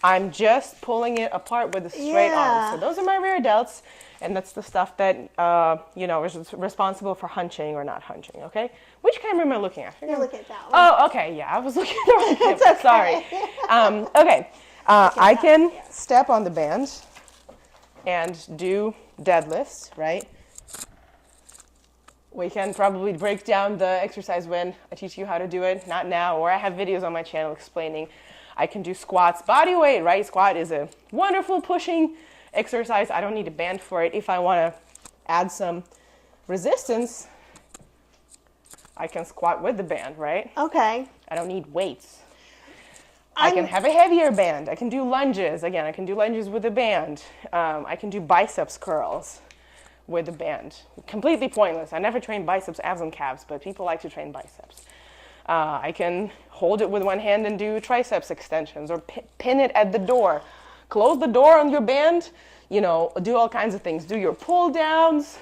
I'm just pulling it apart with a straight arm. So those are my rear delts, and that's the stuff that, is responsible for hunching or not hunching, okay? Which camera am I looking at? You're looking at that one. Oh, okay, yeah, I was looking at the wrong camera. Okay. Sorry. Okay, I can step on the band and do deadlifts, right? We can probably break down the exercise when I teach you how to do it, not now, or I have videos on my channel explaining. I can do squats, body weight, right? Squat is a wonderful pushing exercise. I don't need a band for it. If I want to add some resistance, I can squat with the band, right? Okay. I don't need weights. I can have a heavier band. I can do lunges. Again, I can do lunges with a band. I can do biceps curls with a band. Completely pointless. I never train biceps, abs, and calves, but people like to train biceps. I can hold it with one hand and do triceps extensions or pin it at the door. Close the door on your band, do all kinds of things. Do your pull downs,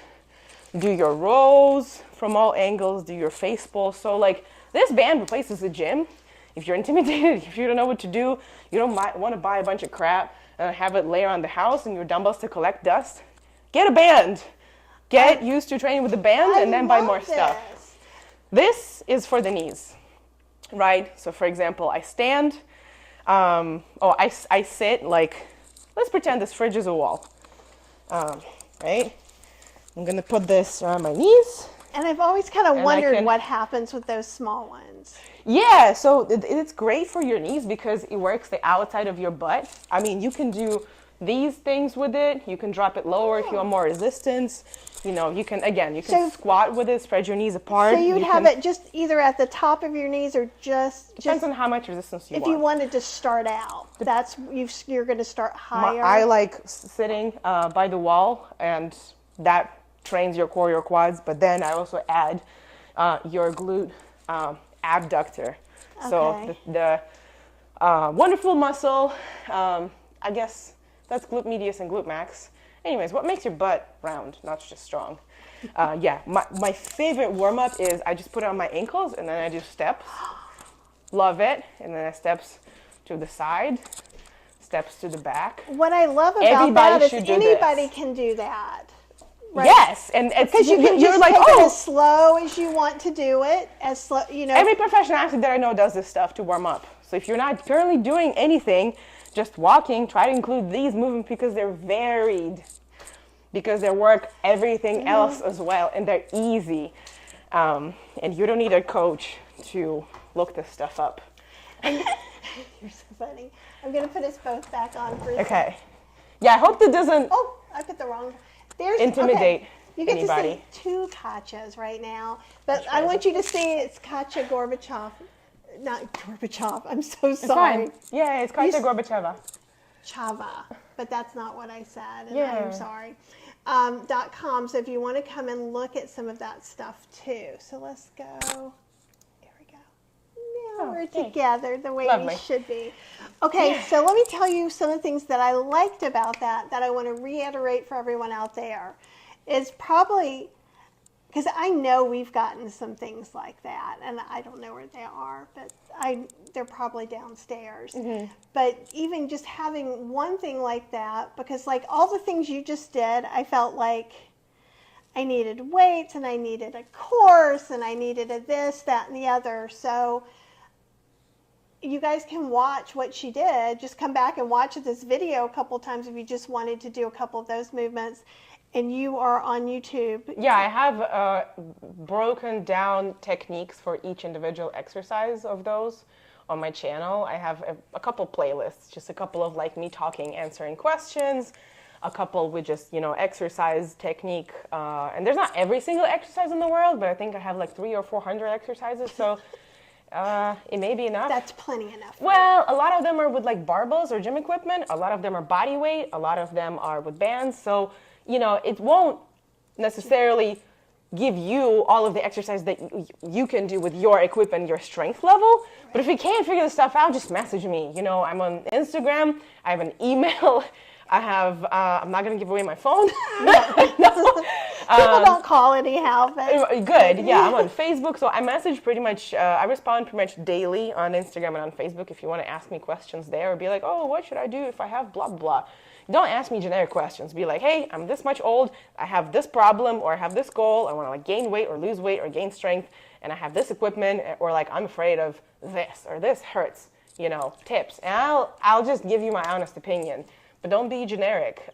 do your rows from all angles, do your face pulls. So like this band replaces the gym. If you're intimidated, if you don't know what to do, you don't want to buy a bunch of crap and have it lay around the house and your dumbbells to collect dust, get a band. Get used to training with the band and then buy more stuff. This is for the knees, right? So for example, I stand, I sit like, let's pretend this fridge is a wall, right? I'm gonna put this around my knees. And I've always kind of wondered what happens with those small ones. Yeah, so it's great for your knees because it works the outside of your butt. I mean, you can do these things with it. You can drop it lower if you want more resistance. You can squat with it, spread your knees apart. So you'd have it just either at the top of your knees or depends on how much resistance you want. If you wanted to start out, you're going to start higher. I like sitting by the wall, and that trains your core, your quads. But then I also add your glute abductor. So the wonderful muscle, I guess that's glute medius and glute max. Anyways, what makes your butt round, not just strong? My favorite warm-up is I just put it on my ankles and then I do steps. Love it. And then I steps to the side, steps to the back. What I love about that is anybody can do that. Right? Yes, and because you can just take it as slow as you want to do it, as slow, Every professional athlete that I know does this stuff to warm up. So if you're not currently doing anything, just walking, try to include these movements because they're varied, because they work everything else as well, and they're easy. And you don't need a coach to look this stuff up. You're so funny. I'm going to put us both back on for a second. Okay. Yeah, I hope that doesn't... Oh, I put the wrong... intimidate You get anybody. to see two Katyas right now, but I want you to see it's Katya Gorbacheva, not Gorbacheva. I'm so sorry. Fine. Yeah, it's Katya Gorbacheva. Chava, but that's not what I said, and Yeah. I'm sorry. .com. So if you want to come and look at some of that stuff too. So let's go. There we go. Now we're together the way we should be. Okay, so let me tell you some of the things that I liked about that I want to reiterate for everyone out there. Is probably, because I know we've gotten some things like that, and I don't know where they are, but they're probably downstairs. Mm-hmm. But even just having one thing like that, because like all the things you just did, I felt like I needed weights, and I needed a course, and I needed a this, that, and the other. So you guys can watch what she did. Just come back and watch this video a couple times if you just wanted to do a couple of those movements. And you are on YouTube. Yeah, I have broken down techniques for each individual exercise of those on my channel. I have a couple playlists, just a couple of like me talking, answering questions, a couple with just, exercise technique. And there's not every single exercise in the world, but I think I have like 300 or 400 exercises. So it may be enough. That's plenty enough. Well, a lot of them are with like barbells or gym equipment. A lot of them are body weight. A lot of them are with bands. So it won't necessarily give you all of the exercise that you can do with your equipment, your strength level. Right. But if you can't figure this stuff out, just message me. I'm on Instagram. I have an email. I have, I'm not going to give away my phone. No. People don't call anyhow. But. Good. Yeah, I'm on Facebook. So I message pretty much, I respond pretty much daily on Instagram and on Facebook if you want to ask me questions there or be like, oh, what should I do if I have blah, blah. Don't ask me generic questions. Be like, hey, I'm this much old, I have this problem, or I have this goal, I want to like gain weight or lose weight or gain strength, and I have this equipment, or like I'm afraid of this, or this hurts, tips. And I'll just give you my honest opinion, but don't be generic.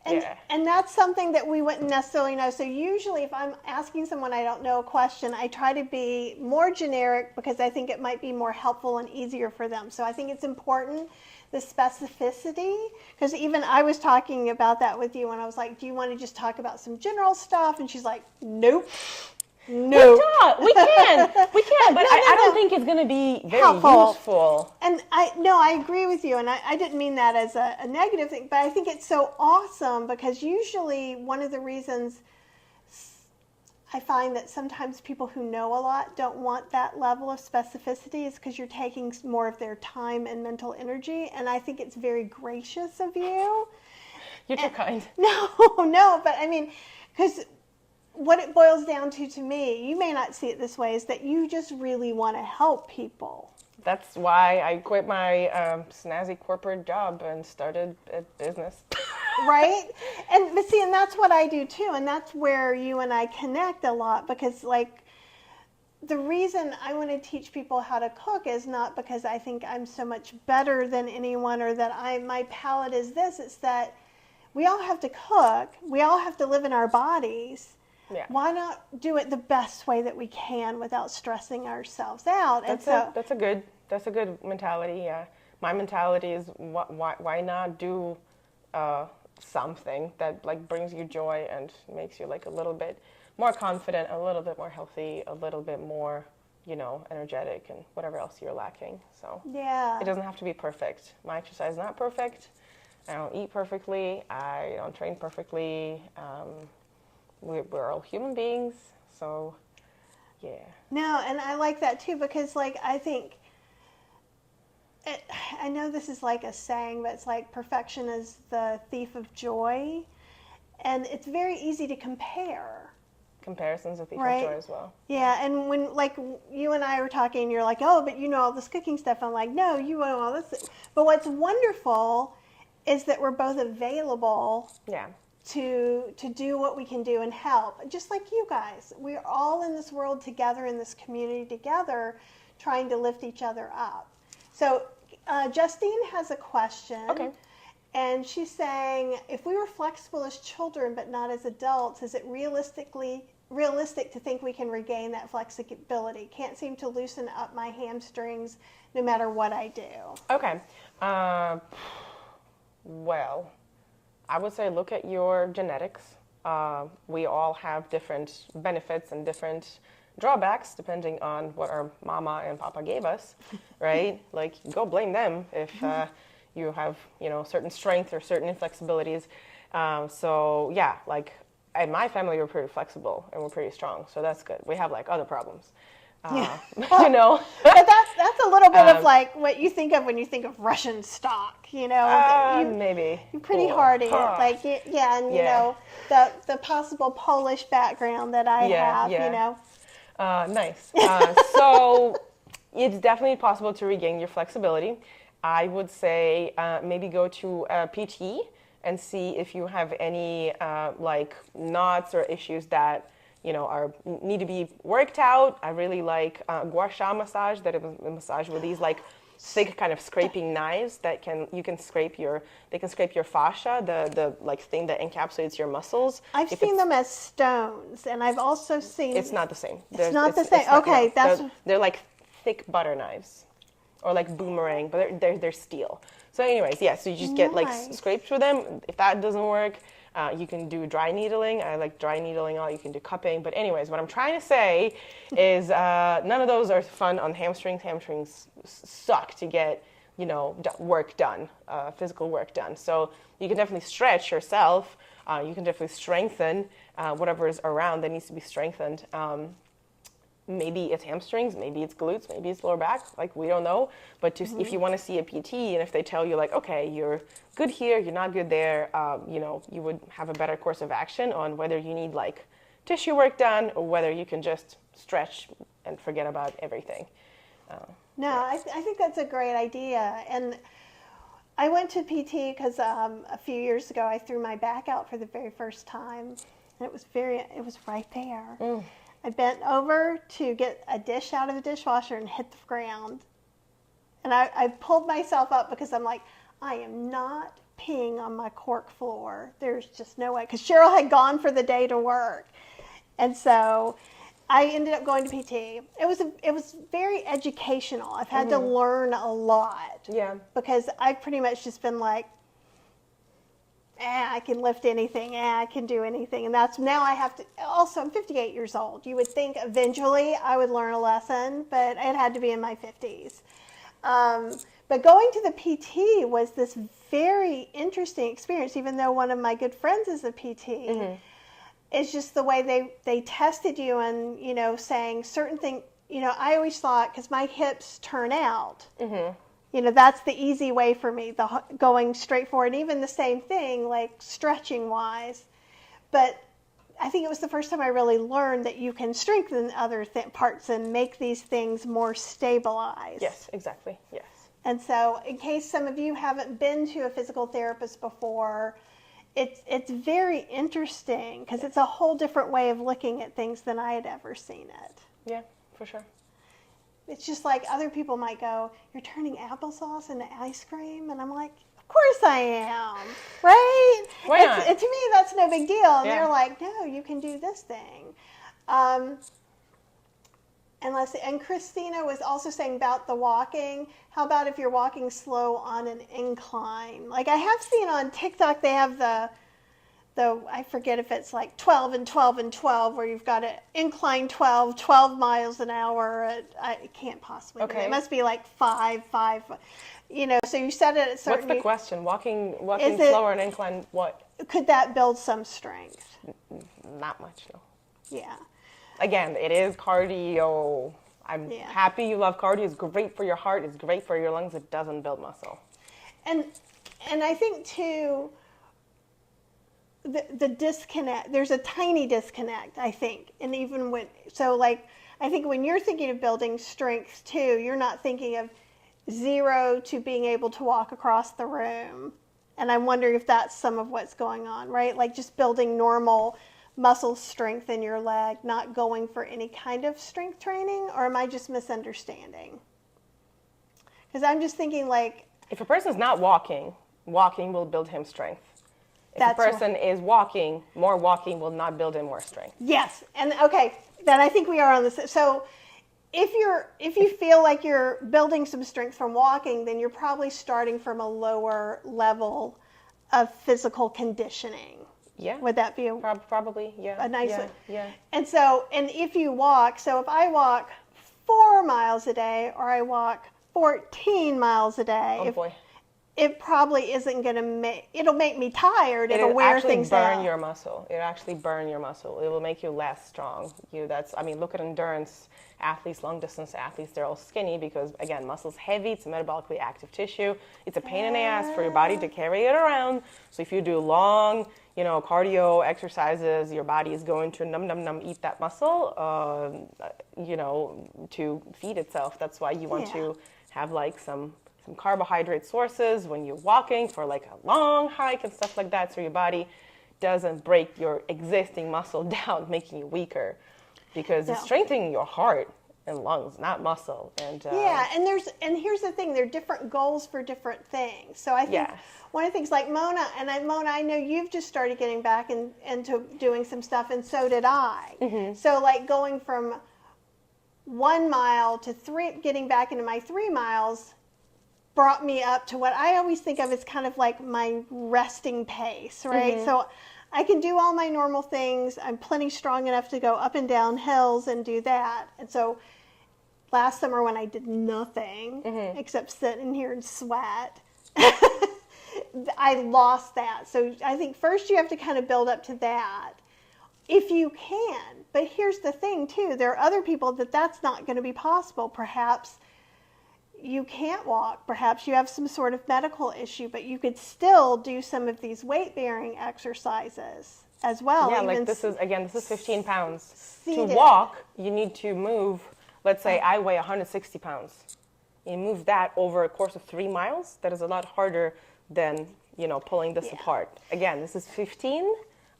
And that's something that we wouldn't necessarily know. So usually if I'm asking someone I don't know a question, I try to be more generic because I think it might be more helpful and easier for them. So I think it's important, the specificity, because even I was talking about that with you when I was like, do you want to just talk about some general stuff? And she's like, nope. No, we can, but I don't think it's going to be very useful. And I agree with you, and I didn't mean that as a negative thing, but I think it's so awesome because usually one of the reasons I find that sometimes people who know a lot don't want that level of specificity is because you're taking more of their time and mental energy, and I think it's very gracious of you. You're too kind. No, but I mean, because what it boils down to me, you may not see it this way, is that you just really want to help people. That's why I quit my snazzy corporate job and started a business. Right? And that's what I do too, and that's where you and I connect a lot, because like the reason I want to teach people how to cook is not because I think I'm so much better than anyone or that my palate is this. It's that we all have to cook, we all have to live in our bodies. Yeah. Why not do it the best way that we can without stressing ourselves out? That's a good mentality. Yeah, my mentality is why not do something that like brings you joy and makes you like a little bit more confident, a little bit more healthy, a little bit more energetic, and whatever else you're lacking. So yeah, it doesn't have to be perfect. My exercise is not perfect. I don't eat perfectly. I don't train perfectly. We're all human beings, so yeah. No, and I like that too, because like I think I know this is like a saying, but it's like perfection is the thief of joy. And it's very easy to compare. Comparisons with thief right? of joy as well. Yeah, and when like you and I were talking, you're like, oh, but you know all this cooking stuff. I'm like, no, you know all this. But what's wonderful is that we're both available to do what we can do and help. Just like you guys. We're all in this world together, in this community together, trying to lift each other up. So Justine has a question. Okay. And she's saying, if we were flexible as children but not as adults, is it realistic to think we can regain that flexibility? Can't seem to loosen up my hamstrings no matter what I do. Okay. Well, I would say look at your genetics. We all have different benefits and different drawbacks depending on what our mama and papa gave us, right? Like, go blame them if you have, certain strength or certain inflexibilities. So yeah, like in my family, we're pretty flexible and we're pretty strong. So that's good. We have like other problems. But that's a little bit of like what you think of when you think of Russian stock, maybe. You're pretty hardy. Like, and you know, the possible Polish background that I have, Nice. So it's definitely possible to regain your flexibility. I would say maybe go to a PT and see if you have any like knots or issues that need to be worked out. I really like gua sha massage, that is a massage with these like thick kind of scraping knives that they can scrape your fascia, the like thing that encapsulates your muscles. I've seen them as stones, and I've also seen. It's not the same. It's not the same. Okay, they're like thick butter knives, or like boomerang, but they're steel. So anyways, so you just get like scraped with them. If that doesn't work, you can do dry needling. I like dry needling. You can do cupping. But anyways, what I'm trying to say is none of those are fun on hamstrings. Hamstrings suck to get, work done, physical work done. So you can definitely stretch yourself. You can definitely strengthen whatever is around that needs to be strengthened. Maybe it's hamstrings, maybe it's glutes, maybe it's lower back, like we don't know. But if you want to see a PT and if they tell you like, okay, you're good here, you're not good there, you would have a better course of action on whether you need like tissue work done or whether you can just stretch and forget about everything. I think that's a great idea. And I went to PT because a few years ago I threw my back out for the very first time. And it was right there. I bent over to get a dish out of the dishwasher and hit the ground. And I pulled myself up because I'm like, I am not peeing on my cork floor. There's just no way. Because Cheryl had gone for the day to work. And so I ended up going to PT. It was very educational. I've had to learn a lot. Yeah. Because I've pretty much just been like, I can lift anything, I can do anything. And now I have to, also I'm 58 years old. You would think eventually I would learn a lesson, but it had to be in my 50s. But going to the PT was this very interesting experience, even though one of my good friends is a PT. It's just the way they tested you and, saying certain things, I always thought, because my hips turn out, that's the easy way for me, going straight forward. Even the same thing, like stretching wise. But I think it was the first time I really learned that you can strengthen other parts and make these things more stabilized. Yes, exactly. Yes. And so in case some of you haven't been to a physical therapist before, it's very interesting because it's a whole different way of looking at things than I had ever seen it. Yeah, for sure. It's just like other people might go, you're turning applesauce into ice cream? And I'm like, of course I am, right? Why not? To me, that's no big deal. And they're like, no, you can do this thing. And Christina was also saying about the walking. How about if you're walking slow on an incline? Like I have seen on TikTok, they have the I forget if it's like 12 and 12 and 12, where you've got an incline 12 miles an hour. I can't possibly be. It must be like 5. So you set it at certain... What's the question? Walking slower on incline, what? Could that build some strength? Not much, no. Yeah. Again, it is cardio. I'm happy you love cardio. It's great for your heart. It's great for your lungs. It doesn't build muscle. And I think too, the disconnect, there's a tiny disconnect, I think. And even when, so like, I think when you're thinking of building strength too, you're not thinking of 0 to being able to walk across the room. And I'm wondering if that's some of what's going on, right? Like just building normal muscle strength in your leg, not going for any kind of strength training, or am I just misunderstanding? Because I'm just thinking like... If a person's not walking, walking will build him strength. If a person is walking, more walking will not build him more strength. Yes, and okay, then I think we are on this. So if you feel like you're building some strength from walking, then you're probably starting from a lower level of physical conditioning. Yeah. Would that be probably, yeah. A nice one? Yeah. And so, and if you walk, so if I walk 4 miles a day or I walk 14 miles a day, it probably isn't going to it'll make me tired. It'll wear things out. It'll actually burn your muscle. It'll actually burn your muscle. It will make you less strong. Look at endurance athletes, long distance athletes, they're all skinny because, again, muscle's heavy, it's a metabolically active tissue. It's a pain in the ass for your body to carry it around. So if you do long, cardio exercises, your body is going to eat that muscle, to feed itself. That's why you want to have like some carbohydrate sources when you're walking for like a long hike and stuff like that, so your body doesn't break your existing muscle down, making you weaker, because it's strengthening your heart and lungs, not muscle. And here's the thing: there are different goals for different things. So I think one of the things, like Mona, I know you've just started getting back into doing some stuff, and so did I. Mm-hmm. So like going from 1 mile to 3, getting back into my 3 miles, brought me up to what I always think of as kind of like my resting pace, right? Mm-hmm. So I can do all my normal things. I'm plenty strong enough to go up and down hills and do that. And so last summer when I did nothing except sit in here and sweat, I lost that. So I think first you have to kind of build up to that if you can. But here's the thing too, there are other people that's not going to be possible. Perhaps you can't walk, perhaps you have some sort of medical issue, but you could still do some of these weight-bearing exercises as well. Yeah, like this is 15 pounds. Seated. To walk, you need to move, let's say I weigh 160 pounds. You move that over a course of 3 miles, that is a lot harder than, pulling this apart. Again, this is 15,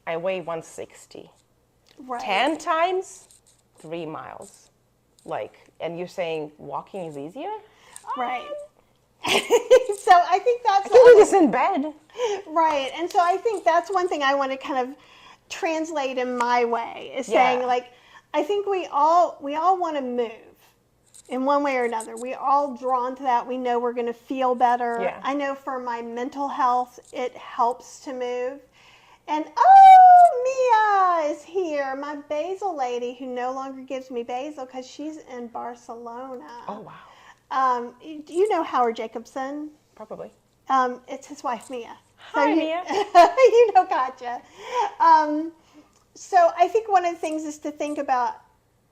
I weigh 160. Right. 10 times, 3 miles. And you're saying walking is easier? Right. So I think that's... I can do this in bed. Right. And so I think that's one thing I want to kind of translate in my way, is saying, I think we all want to move in one way or another. We're all drawn to that. We know we're going to feel better. Yeah. I know for my mental health, it helps to move. And, Mia is here, my basil lady who no longer gives me basil because she's in Barcelona. Oh, wow. Do you know Howard Jacobson? Probably. It's his wife, Mia. Hi, Mia. You know Katya. So I think one of the things is to think about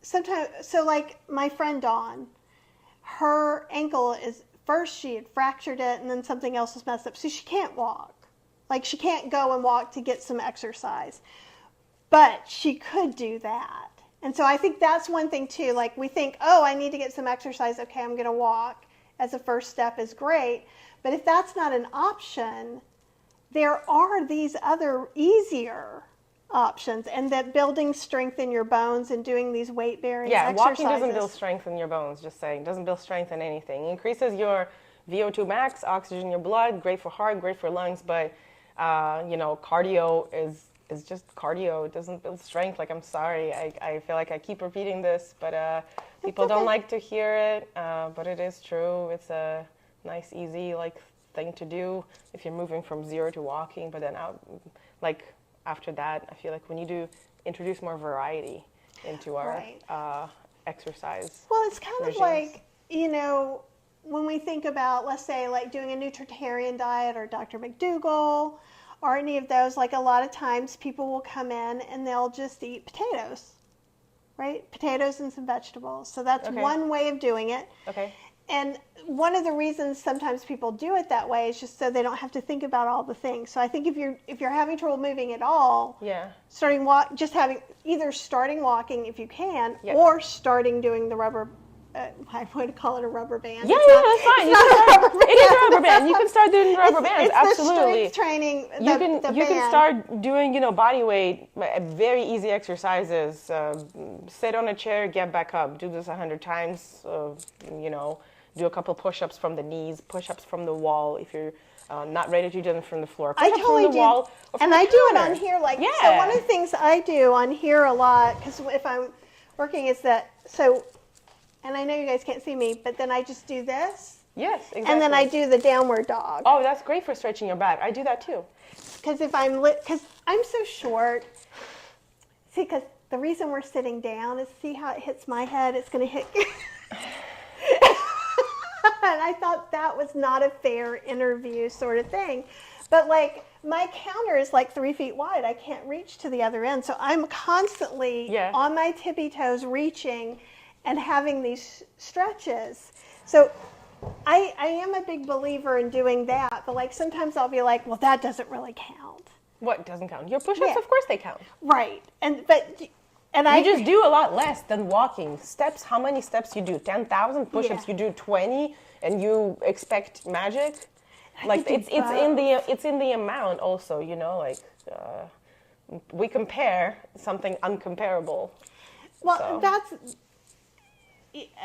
sometimes, so like my friend Dawn, her ankle is, first she had fractured it and then something else was messed up. So she can't walk. Like she can't go and walk to get some exercise. But she could do that. And so I think that's one thing too, like we think, I need to get some exercise, okay, I'm going to walk as a first step is great. But if that's not an option, there are these other easier options, and that building strength in your bones and doing these weight-bearing exercises. Yeah, walking doesn't build strength in your bones, just saying. Doesn't build strength in anything. It increases your VO2 max, oxygen in your blood, great for heart, great for lungs, but, cardio is just cardio. It doesn't build strength. Like, I'm sorry. I feel like I keep repeating this, but people don't like to hear it. But it is true. It's a nice, easy, thing to do if you're moving from 0 to walking. But then, after that, I feel like we need to introduce more variety into our exercise. Well, it's kind of like, when we think about, let's say, doing a nutritarian diet or Dr. McDougall, or any of those, a lot of times people will come in and they'll just eat potatoes. right? Potatoes and some vegetables. So that's Okay. one way of doing it. Okay. And one of the reasons sometimes people do it that way is just so they don't have to think about all the things. So I think if you're having trouble moving at all, Yeah. just having either starting walking if you can, Yeah. or starting doing the rubber. I would call it a rubber band. Yeah, that's fine. It's not a rubber band. It is a rubber band. You can start doing rubber bands. It's Absolutely. the strength training. You can start doing body weight, very easy exercises. Sit on a chair, get back up. Do this 100 times. Do a couple push-ups from the knees, push-ups from the wall. If you're not ready to do them from the floor, push-ups from the wall. Or from and the I do it counter. on here. Yeah. So one of the things I do on here a lot, because if I'm working, is that so. And I know you guys can't see me, but then I just do this. Yes, exactly. And then I do the downward dog. Oh, that's great for stretching your back. I do that too. Because because I'm so short. See, because the reason we're sitting down is see how it hits my head. It's going to hit. And I thought that was not a fair interview sort of thing. But like my counter is like 3 feet wide. I can't reach to the other end. So I'm constantly on my tippy toes reaching and having these stretches. So I am a big believer in doing that, but like sometimes I'll be like, well, that doesn't really count. What doesn't count? Your push-ups, of course they count. Right. And you just do a lot less than walking. Steps, how many steps you do? 10,000 push-ups, you do 20 and you expect magic? Like it's in the amount also, we compare something uncomparable. Well,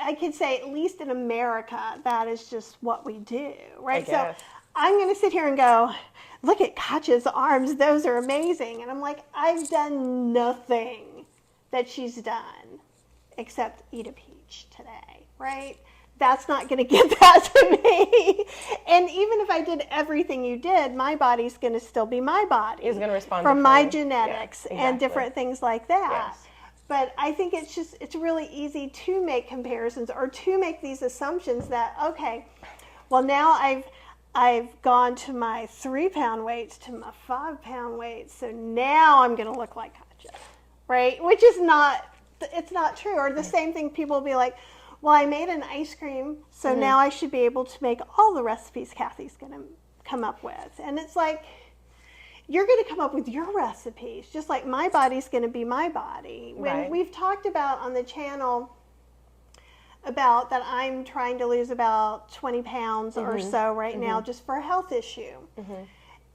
I could say at least in America, that is just what we do, right? So I'm going to sit here and go, look at Katya's arms. Those are amazing. And I'm like, I've done nothing that she's done except eat a peach today, right? That's not going to get that to me. And even if I did everything you did, my body's going to still be my body. It's going to respond from my genetics and different things like that. Yes. But I think it's really easy to make comparisons or to make these assumptions that, okay, well now I've gone to my 3-pound weights to my 5-pound weights, so now I'm going to look like Katya, right? Which is it's not true. Or the same thing, people will be like, well, I made an ice cream, so now I should be able to make all the recipes Kathy's going to come up with. And it's like, you're going to come up with your recipes, just like my body's going to be my body. When we've talked about on the channel about that I'm trying to lose about 20 pounds or so right now just for a health issue.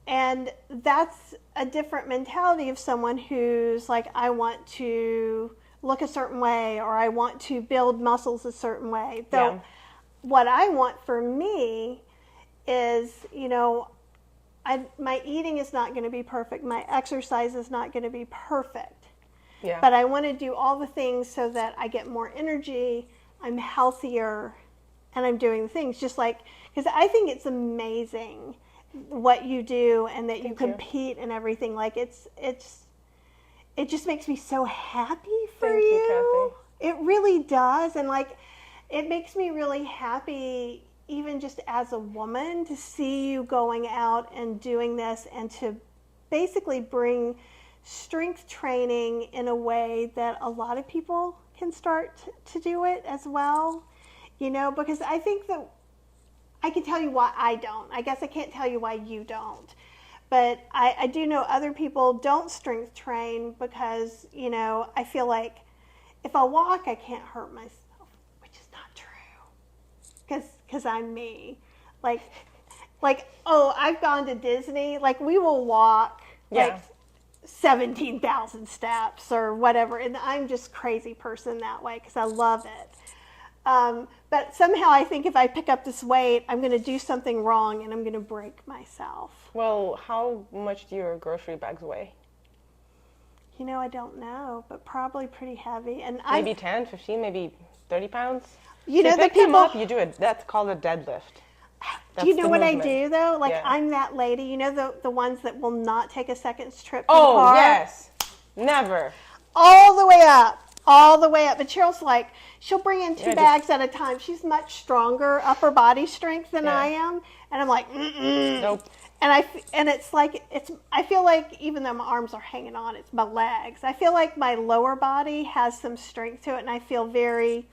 And that's a different mentality of someone who's like, I want to look a certain way or I want to build muscles a certain way. Though what I want for me is, my eating is not going to be perfect. My exercise is not going to be perfect. Yeah. But I want to do all the things so that I get more energy, I'm healthier, and I'm doing the things. Just like, because I think it's amazing what you do and that you compete and everything. Like it just makes me so happy for Thank you, Kathy. It really does. And like, it makes me really happy even just as a woman, to see you going out and doing this and to basically bring strength training in a way that a lot of people can start to do it as well. Because I think that I can tell you why I don't. I guess I can't tell you why you don't. But I do know other people don't strength train because, I feel like if I walk, I can't hurt myself. Because I'm me. Like, I've gone to Disney. Like, we will walk, 17,000 steps or whatever. And I'm just a crazy person that way because I love it. But somehow I think if I pick up this weight, I'm going to do something wrong and I'm going to break myself. Well, how much do your grocery bags weigh? I don't know, but probably pretty heavy. And maybe 10, 15, maybe 30 pounds? You know, pick them up, you do it. That's called a deadlift. Do you know what I do, though? Like, I'm that lady, the ones that will not take a second trip to the car? Oh, yes. Never. All the way up. all the way up. But Cheryl's like, she'll bring in 2 bags at a time. She's much stronger upper body strength than I am. And I'm like, nope. And it's like, I feel like even though my arms are hanging on, it's my legs. I feel like my lower body has some strength to it, and I feel very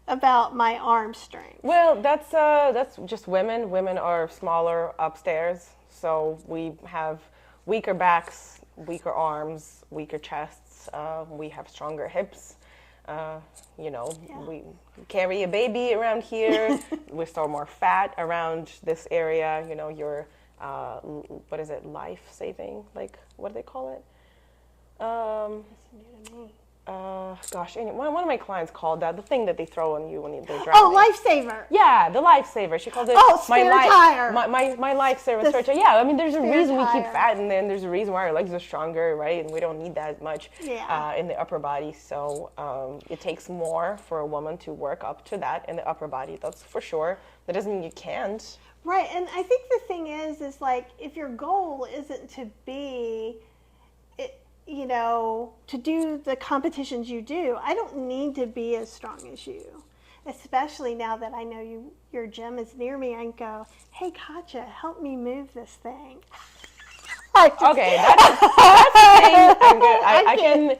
about my arm strength. Well, that's just women. Women are smaller upstairs, so we have weaker backs, weaker arms, weaker chests. We have stronger hips. We carry a baby around here. We store more fat around this area. Your what is it? Life saving? Like, what do they call it? That's new to me. One of my clients called that the thing that they throw on you when they're drowning. Oh, lifesaver. Yeah, the lifesaver. She called it spare tire. My lifesaver spare tire. Yeah, I mean, there's a reason we keep fat, and then there's a reason why our legs are stronger, right? And we don't need that much in the upper body. So it takes more for a woman to work up to that in the upper body. That's for sure. That doesn't mean you can't. Right, and I think the thing is like, if your goal isn't to be to do the competitions you do, I don't need to be as strong as you. Especially now that I know your gym is near me, I can go, hey, Katya, help me move this thing. Okay, that's the thing.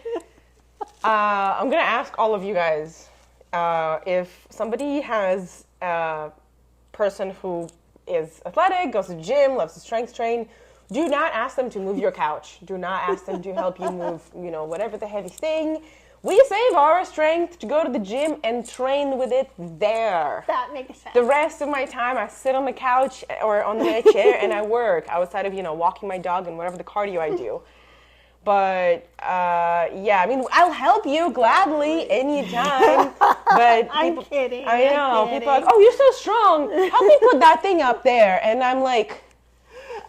I'm gonna ask all of you guys if somebody has a person who is athletic, goes to the gym, loves to strength train. Do not ask them to move your couch. Do not ask them to help you move, whatever the heavy thing. We save our strength to go to the gym and train with it there. That makes sense. The rest of my time, I sit on the couch or on the chair and I work outside of, walking my dog and whatever the cardio I do. But, I'll help you gladly anytime. But I'm kidding. I know. People are like, oh, you're so strong. Help me put that thing up there. And I'm like,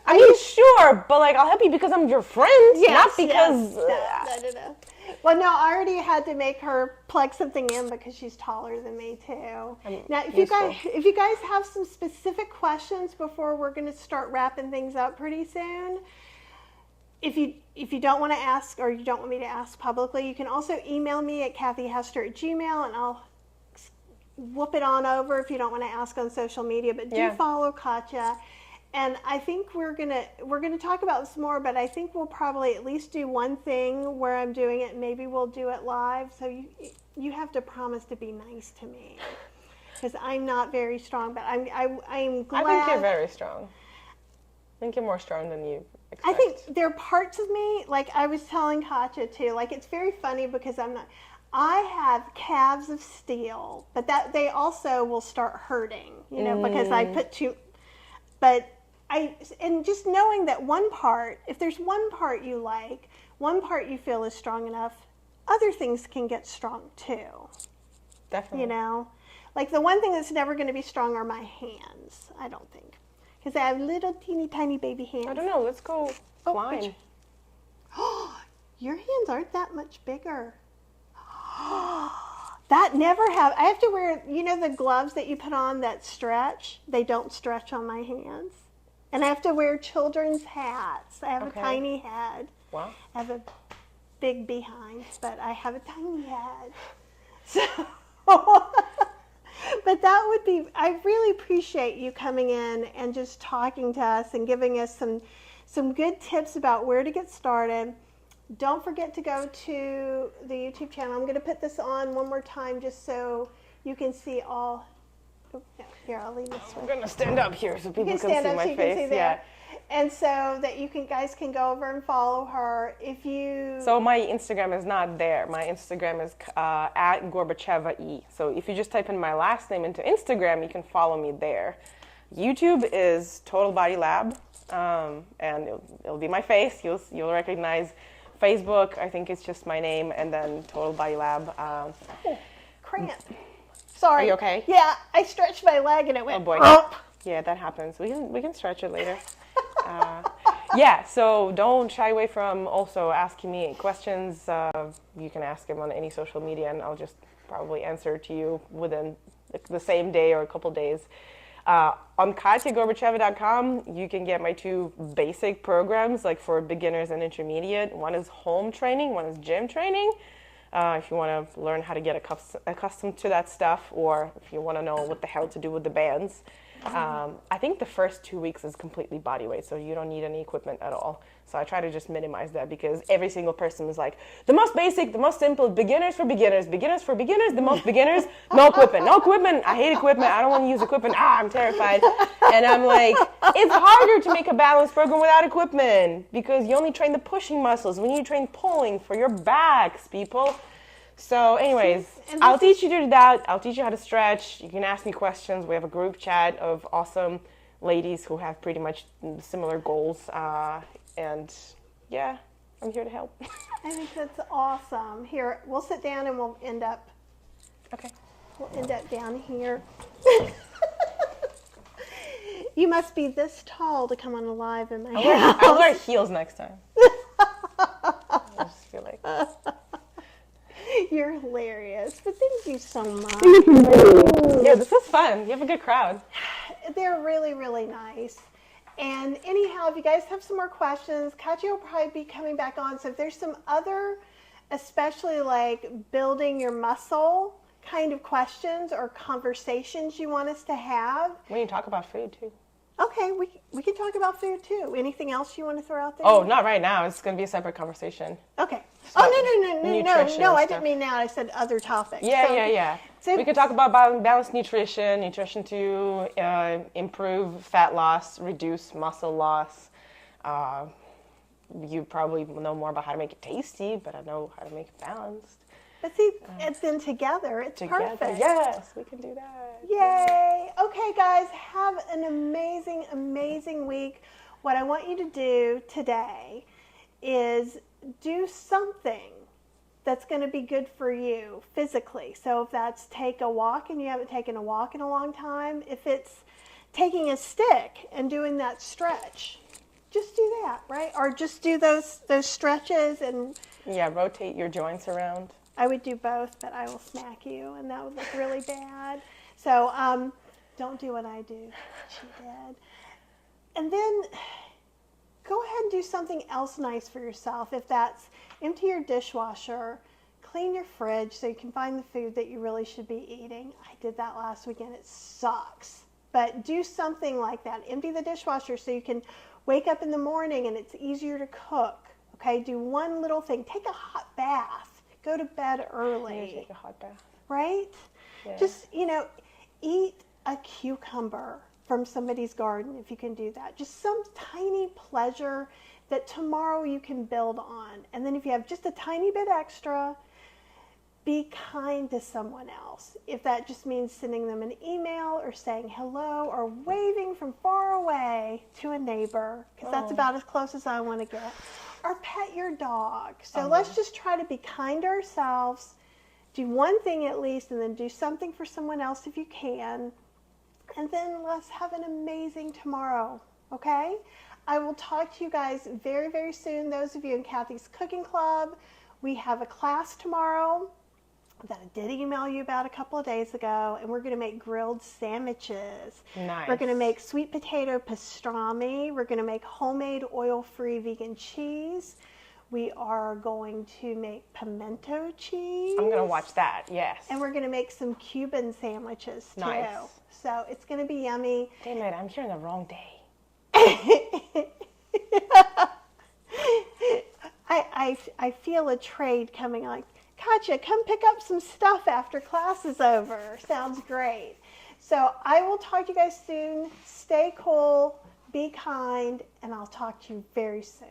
I mean, sure, but I'll help you because I'm your friend, not because... No. Well, no, I already had to make her plug something in because she's taller than me too. Now, if you guys have some specific questions before we're going to start wrapping things up pretty soon, if you don't want to ask or you don't want me to ask publicly, you can also email me at kathyhester@gmail.com and I'll whoop it on over if you don't want to ask on social media. But do follow Katya. And I think we're gonna talk about this more, but I think we'll probably at least do one thing where I'm doing it. Maybe we'll do it live. So you have to promise to be nice to me, because I'm not very strong. But I'm glad. I think you're very strong. I think you're more strong than you expect. I think there are parts of me, like I was telling Katya too. Like, it's very funny because I have calves of steel, but that they also will start hurting. Because I put too. But and just knowing that one part, if there's one part you like, one part you feel is strong enough, other things can get strong too. Definitely. Like the one thing that's never going to be strong are my hands, I don't think. Because I have little teeny tiny baby hands. I don't know, let's go climb. Your hands aren't that much bigger. That never have. I have to wear, the gloves that you put on that stretch? They don't stretch on my hands. And I have to wear children's hats. I have a tiny head. Wow. I have a big behind, but I have a tiny head. So, but that would be, I really appreciate you coming in and just talking to us and giving us some good tips about where to get started. Don't forget to go to the YouTube channel. I'm going to put this on one more time just so you can see all. Oh, no, here, I'll leave this one. I'm going to stand up here so people can see my face. Can see there. And so that guys can go over and follow her. So my Instagram is not there. My Instagram is at Gorbacheva E. So if you just type in my last name into Instagram, you can follow me there. YouTube is TotalBodyLab, and it'll be my face. You'll recognize. Facebook, I think it's just my name, and then TotalBodyLab. Cramp. Sorry. Are you okay? Yeah, I stretched my leg and it went. Oh boy. Yeah, that happens. We can stretch it later. So don't shy away from also asking me questions. You can ask them on any social media, and I'll just probably answer to you within the same day or a couple days. On KatyaGorbacheva.com, you can get my 2 basic programs, like for beginners and intermediate. One is home training, one is gym training. If you want to learn how to get accustomed to that stuff, or if you want to know what the hell to do with the bands. I think the first 2 weeks is completely body weight, so you don't need any equipment at all. So I try to just minimize that, because every single person is like, the most basic, the most simple, beginners for beginners, the most beginners, no equipment, I hate equipment, I don't want to use equipment, I'm terrified. And I'm like, it's harder to make a balanced program without equipment, because you only train the pushing muscles. We need to train pulling for your backs, people. So anyways, I'll teach you to do that. I'll teach you how to stretch. You can ask me questions. We have a group chat of awesome ladies who have pretty much similar goals. And yeah, I'm here to help. I think that's awesome. Here, we'll sit down and we'll end up. Okay. We'll end up down here. You must be this tall to come on a live in my house. I'll wear heels next time. I just feel like... You're hilarious, but thank you so much. Yeah, this was fun. You have a good crowd. They're really, really nice. And anyhow, if you guys have some more questions, Katya will probably be coming back on. So if there's some other, especially like building your muscle kind of questions or conversations you want us to have. We can talk about food too. Okay, we can talk about food too. Anything else you want to throw out there? Oh, not right now. It's going to be a separate conversation. Okay. No, I didn't mean that. I said other topics. Yeah. So we could talk about balanced nutrition to improve fat loss, reduce muscle loss. You probably know more about how to make it tasty, but I know how to make it balanced. But see, it's then together, it's perfect. Yes, we can do that. Yay. Okay, guys, have an amazing, amazing week. What I want you to do today is do something that's going to be good for you physically. So if that's take a walk and you haven't taken a walk in a long time, if it's taking a stick and doing that stretch, just do that, right? Or just do those stretches and... Yeah, rotate your joints around. I would do both, but I will smack you, and that would look really bad. So don't do what I do. She did. And then go ahead and do something else nice for yourself. If that's empty your dishwasher, clean your fridge so you can find the food that you really should be eating. I did that last weekend. It sucks. But do something like that. Empty the dishwasher so you can wake up in the morning and it's easier to cook. Okay, do one little thing. Take a hot bath. Go to bed early. Take a hot bath. Right? Yeah. Just, eat a cucumber from somebody's garden if you can do that. Just some tiny pleasure that tomorrow you can build on. And then if you have just a tiny bit extra, be kind to someone else. If that just means sending them an email or saying hello or waving from far away to a neighbor, because that's about as close as I want to get. Or pet your dog. So let's just try to be kind to ourselves, do one thing at least, and then do something for someone else if you can. And then let's have an amazing tomorrow, okay? I will talk to you guys very, very soon. Those of you in Kathy's Cooking Club, we have a class tomorrow that I did email you about a couple of days ago, and we're going to make grilled sandwiches. Nice. We're going to make sweet potato pastrami. We're going to make homemade oil-free vegan cheese. We are going to make pimento cheese. I'm going to watch that, yes. And we're going to make some Cuban sandwiches, too. Nice. So it's going to be yummy. Damn it, I'm here on the wrong day. I feel a trade coming on. Katya, come pick up some stuff after class is over. Sounds great. So I will talk to you guys soon. Stay cool, be kind, and I'll talk to you very soon.